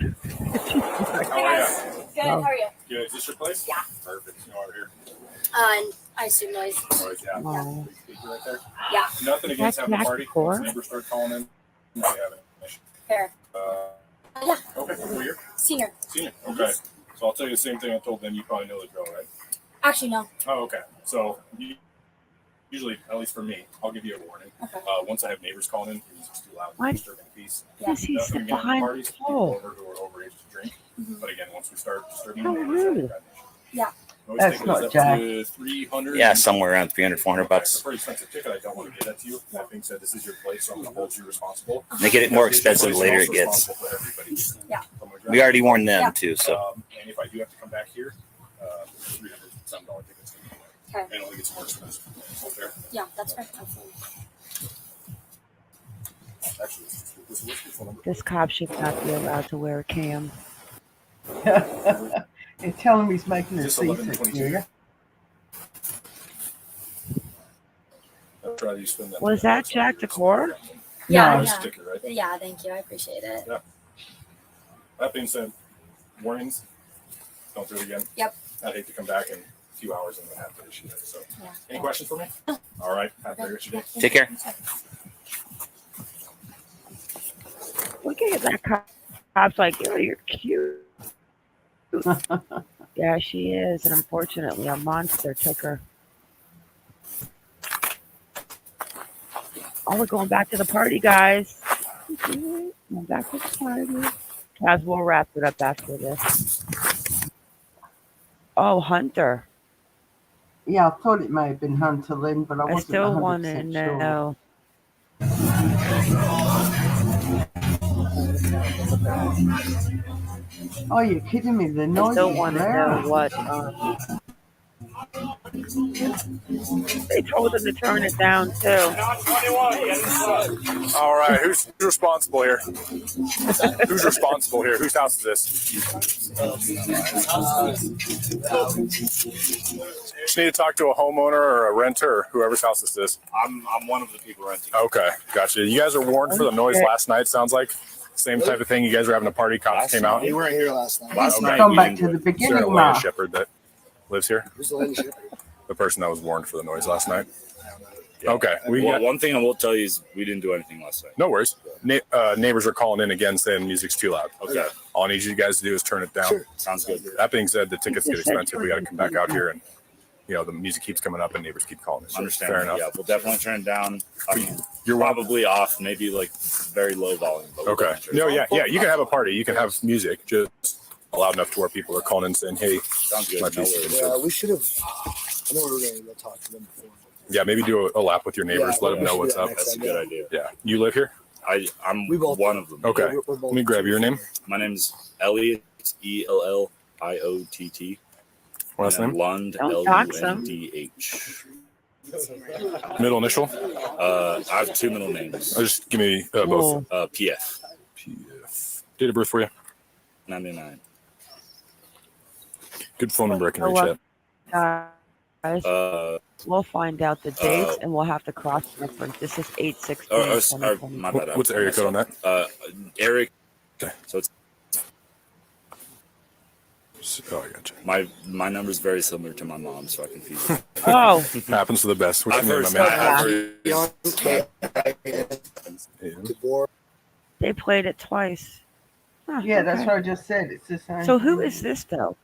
S12: How are you?
S16: Good, how are you?
S12: Good. Is this your place?
S16: Yeah.
S12: Perfect. You know, over here.
S16: And I assume noise.
S12: Noise, yeah.
S1: Oh.
S12: Speaker right there.
S16: Yeah.
S12: Nothing against having a party. Once neighbors start calling in, you have it.
S16: Fair. Yeah.
S12: Okay. Who are you?
S16: Senior.
S12: Senior. Okay. So I'll tell you the same thing I told them. You probably know the drill, right?
S16: Actually, no.
S12: Oh, okay. So usually, at least for me, I'll give you a warning.
S16: Okay.
S12: Once I have neighbors calling in, it's just too loud,
S1: Why?
S12: disturbing the peace.
S1: Does he
S12: Nothing
S1: sit
S12: against
S1: behind the
S12: parties, people
S1: pole?
S12: over who are overage to drink. But again, once we start disturbing
S1: How
S12: neighbors,
S1: rude.
S16: Yeah.
S12: always
S2: That's
S12: think it was
S2: not
S12: up
S2: Jack.
S12: to 300.
S15: Yeah, somewhere around 300, 400
S12: It's a
S15: bucks.
S12: pretty expensive ticket. I don't want to give that to you. That being said, this is your place, so I'm going to hold you responsible.
S15: They get it more
S12: This is your
S15: expensive
S12: place,
S15: the later
S12: I'm
S15: it
S12: also
S15: gets.
S12: responsible for everybody.
S16: Yeah.
S12: So I'm gonna grab
S15: We already warned them
S16: Yeah.
S15: too, so.
S12: And if I do have to come back here, $300 some dollar tickets.
S16: Okay.
S12: And only gets more expensive. Okay.
S16: Yeah, that's fair. Absolutely.
S12: Actually, what's the phone number?
S1: This cop should not be allowed to wear a cam.
S2: They tell him he's making a
S12: Is this
S2: secret
S12: 1122?
S2: here.
S12: I'll try to spend that.
S1: Was that Jack Decor?
S16: Yeah,
S2: No.
S16: yeah.
S12: Sticker, right?
S16: Yeah, thank you. I appreciate it.
S12: Yeah. That being said, warnings, don't do it again.
S16: Yep.
S12: I'd hate to come back in a few hours and then have to issue it. So,
S16: Yeah.
S12: any questions for me? All right. Have a great rest of your day.
S15: Take care.
S1: Look at that cop. Cop's like, oh, you're cute. Yeah, she is. And unfortunately, a monster took her. Oh, we're going back to the party, guys. Going back to the party. As we'll wrap it up after this. Oh, Hunter.
S2: Yeah, I thought it may have been Hunter Lynn, but I
S1: I
S2: wasn't
S1: still
S2: 100%
S1: want to
S2: sure.
S1: know.
S2: Oh, you're kidding me. The
S1: I
S2: noise
S1: still
S2: is
S1: want to
S2: rare.
S1: know what They told him to turn it down too.
S12: All right, who's responsible here? Who's responsible here? Whose house is this? Just need to talk to a homeowner or a renter or whoever's house this is.
S17: I'm one of the people renting.
S12: Okay, gotcha. You guys were warned for the noise last night, sounds like. Same type of thing. You guys were having a party, cops came out.
S2: We weren't here last night.
S12: Last night.
S2: Come back to the
S12: Is there
S2: beginning,
S12: a
S2: Ma.
S12: land shepherd that lives here?
S2: Who's the land shepherd?
S12: The person that was warned for the noise last night. Okay.
S17: One thing I will tell you is we didn't do anything last night.
S12: No worries. Neighbors are calling in again saying music's too loud.
S17: Okay.
S12: All I need you guys to do is turn it down.
S17: Sure. Sounds good.
S12: That being said, the tickets get expensive. We got to come back out here and, the music keeps coming up and neighbors keep calling in. So
S17: Understand.
S12: fair enough.
S17: Yeah, we'll definitely turn it down. I mean,
S12: You're
S17: probably off, maybe like very low volume. But
S12: Okay. No, yeah. You can have a party. You can have music, just loud enough to where people are calling in saying, "Hey,
S17: sounds good."
S12: my piece is good."
S18: Yeah, we should have. I know we were going to go talk to them before.
S12: Yeah, maybe do a lap with your neighbors. Let them know what's up.
S17: That's a good idea.
S12: Yeah. You live here?
S17: I'm one of them.
S12: Okay. Let me grab your name.
S17: My name's Elliott. It's ELLIOTT.
S12: Last name?
S17: Lund.
S1: Don't dox
S17: LUNDH.
S12: Middle initial?
S17: I have two middle names.
S12: Just give me both.
S17: PF.
S12: Date of birth for you?
S17: 99.
S12: Good phone number I can reach at.
S1: Guys, we'll find out the dates and we'll have to cross-reference. This is 8/16.
S17: My bad.
S12: What's the area code on that?
S17: Eric.
S12: Okay.
S17: So it's.
S12: Oh, I got you.
S17: My number is very similar to my mom's, so I confuse it.
S1: Oh.
S12: Happens to the best. What's your name, my man?
S1: They played it twice. Huh,
S2: Yeah, that's
S1: okay.
S2: what I just said. It's the same.
S1: So who is this though?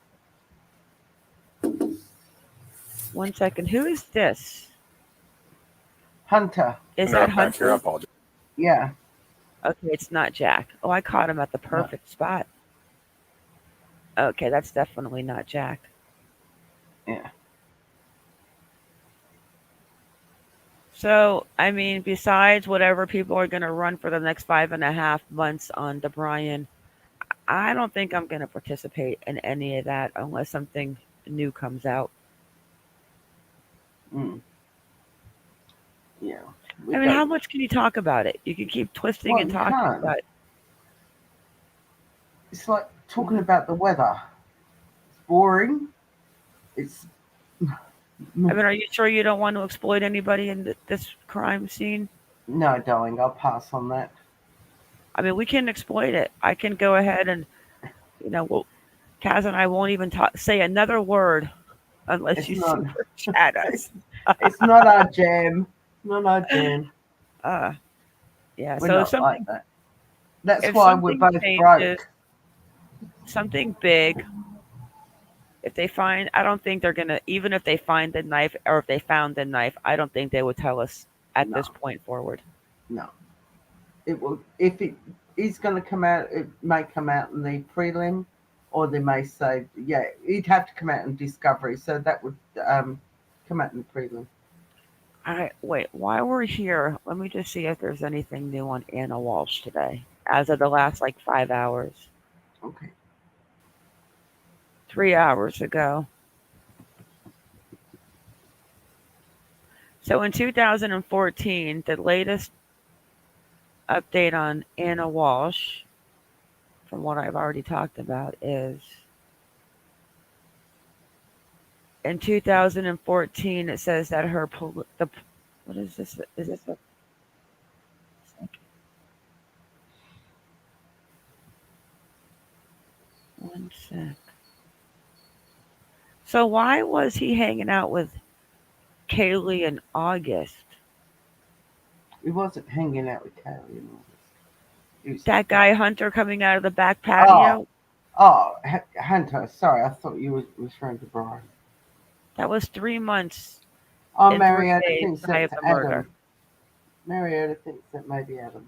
S1: 1 second. Who is this?
S2: Hunter.
S1: Is that Hunter?
S12: I apologize.
S2: Yeah.
S1: Okay, it's not Jack. Oh, I caught him at the perfect spot. Okay, that's definitely not Jack.
S2: Yeah.
S1: So, I mean, besides whatever people are going to run for the next 5.5 months on the Bryan, I don't think I'm going to participate in any of that unless something new comes out.
S2: Mm. Yeah.
S1: I mean, how much can you talk about it? You can keep twisting and talking about it.
S2: It's like talking about the weather. It's boring. It's.
S1: I mean, are you sure you don't want to exploit anybody in this crime scene?
S2: No, darling, I'll pass on that.
S1: I mean, we can exploit it. I can go ahead and, Kaz and I won't even say another word unless
S2: It's
S1: you
S2: not-
S1: super chat us.
S2: It's not our jam. Not our jam.
S1: Yeah.
S2: We're
S1: So
S2: not
S1: something
S2: like that. That's
S1: if
S2: why we're
S1: something
S2: both
S1: changes,
S2: broke.
S1: something big. If they find, I don't think they're gonna. Even if they find the knife, or if they found the knife, I don't think they would tell us at this point forward.
S2: No. It will. If it is going to come out, it may come out in the prelim, or they may say, yeah, it'd have to come out in discovery. So that would come out in the prelim.
S1: All right, wait. While we're here, let me just see if there's anything new on Ana Walshe today, as of the last 5 hours.
S2: Okay.
S1: 3 hours ago. So in 2014, the latest update on Ana Walshe, from what I've already talked about, is in 2014 it says that her what is this? Is this a one sec? So why was he hanging out with Kaylee in August?
S2: He wasn't hanging out with Kaylee in August.
S1: That guy Hunter coming out of the back patio?
S2: Hunter. Sorry, I thought you were referring to Bryan.
S1: That was 3 months.
S2: Oh,
S1: and 3
S2: Marietta
S1: days
S2: thinks
S1: shy of
S2: that's
S1: the murder.
S2: Adam. Marietta thinks that may be Adam.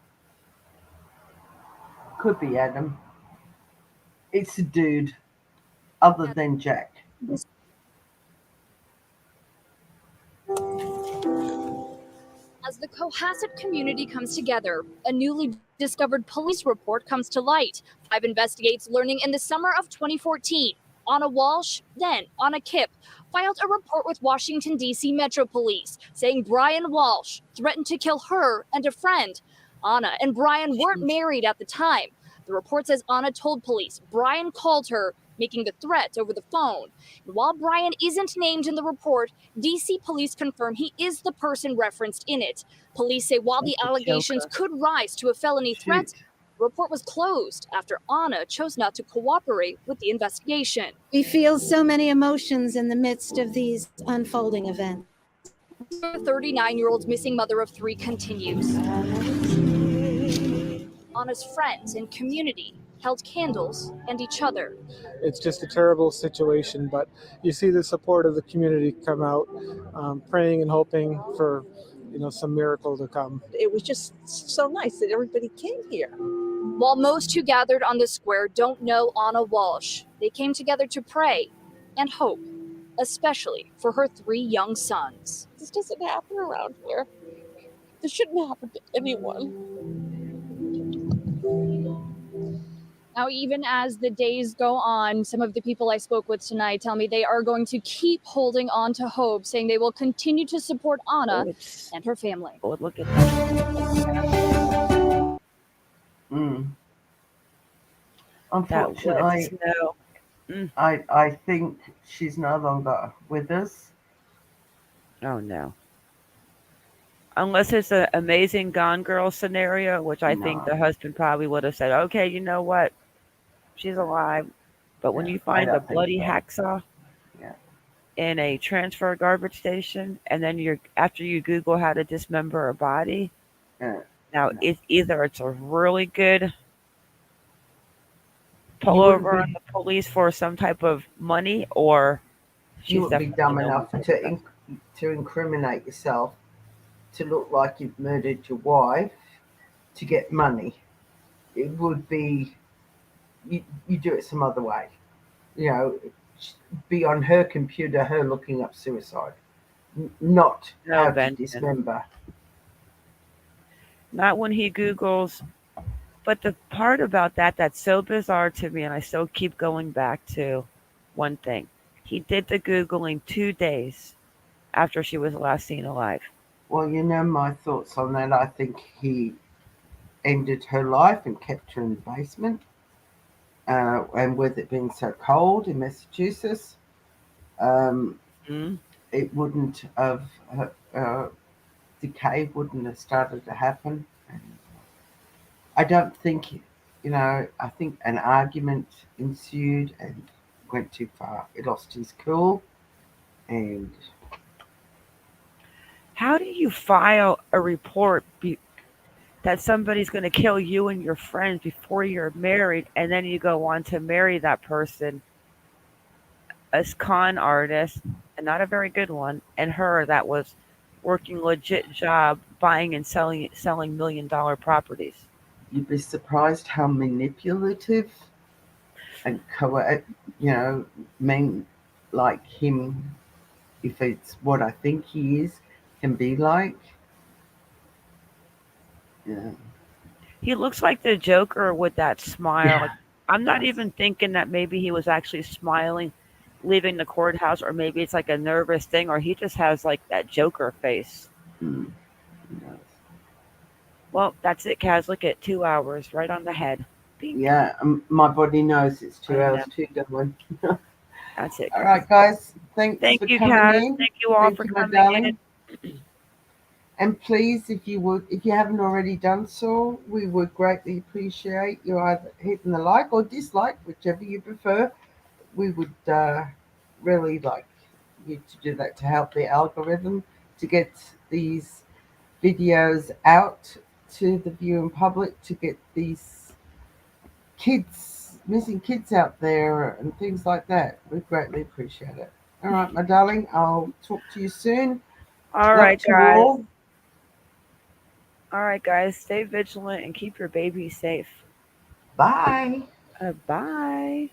S2: Could be Adam. It's a dude other than Jack.
S19: As the Cohasset community comes together, a newly discovered police report comes to light. 5 investigates learning in the summer of 2014. Ana Walshe, then Ana Kipp, filed a report with Washington, D.C. Metro Police saying Bryan Walsh threatened to kill her and a friend. Ana and Bryan weren't married at the time. The report says Ana told police Bryan called her, making the threat over the phone. And while Bryan isn't named in the report, D.C. police confirm he is the person referenced in it. Police say while the allegations could rise to a felony threat, the report was closed after Ana chose not to cooperate with the investigation.
S20: We feel so many emotions in the midst of these unfolding events.
S19: The 39-year-old missing mother of 3 continues. Ana's friends and community held candles and each other.
S21: It's just a terrible situation, but you see the support of the community come out, praying and hoping for, some miracle to come.
S22: It was just so nice that everybody came here.
S19: While most who gathered on the square don't know Ana Walshe, they came together to pray and hope, especially for her 3 young sons.
S22: This doesn't happen around here. This shouldn't happen to anyone.
S19: Now, even as the days go on, some of the people I spoke with tonight tell me they are going to keep holding on to hope, saying they will continue to support Ana and her family.
S1: Oh, look at that.
S2: Unfortunately, I think she's no longer with us.
S1: Oh, no. Unless it's an amazing Gone Girl scenario, which I think the husband probably would have said, okay, you know what? She's alive. But when you find a bloody hacksaw in a transfer garbage station, and then after you Google how to dismember a body, now it's either it's a really good pullover on the police for some type of money, or
S2: You would be dumb enough to incriminate yourself, to look like you've murdered your wife to get money. It would be, you do it some other way. Be on her computer, her looking up suicide, not how to dismember.
S1: Not when he Googles. But the part about that's so bizarre to me, and I still keep going back to one thing. He did the Googling 2 days after she was last seen alive.
S2: Well, my thoughts on that. I think he ended her life and kept her in the basement. And with it being so cold in Massachusetts, it wouldn't have, decay wouldn't have started to happen. I don't think, I think an argument ensued and went too far. He lost his cool. And
S1: how do you file a report that somebody's going to kill you and your friends before you're married, and then you go on to marry that person as con artist, and not a very good one, and her that was working legit job buying and selling $1 million properties?
S2: You'd be surprised how manipulative and men like him, if it's what I think he is, can be like. Yeah.
S1: He looks like the Joker with that smile. Yeah. I'm not even thinking that maybe he was actually smiling leaving the courthouse, or maybe it's like a nervous thing, or he just has like that Joker face. Well, that's it, Kaz. Look at 2 hours right on the head. Bing.
S2: Yeah, my body knows it's 2 hours too, going.
S1: That's it.
S2: All right, guys. Thank you,
S1: Kaz.
S2: in.
S1: Thank you all for coming in.
S2: And please, if you haven't already done so, we would greatly appreciate you either hitting the like or dislike, whichever you prefer. We would really like you to do that to help the algorithm to get these videos out to the viewing public, to get these missing kids out there and things like that. We greatly appreciate it. All right, my darling, I'll talk to you soon.
S1: All right, guys. All right, guys, stay vigilant and keep your baby safe.
S2: Bye.
S1: Bye.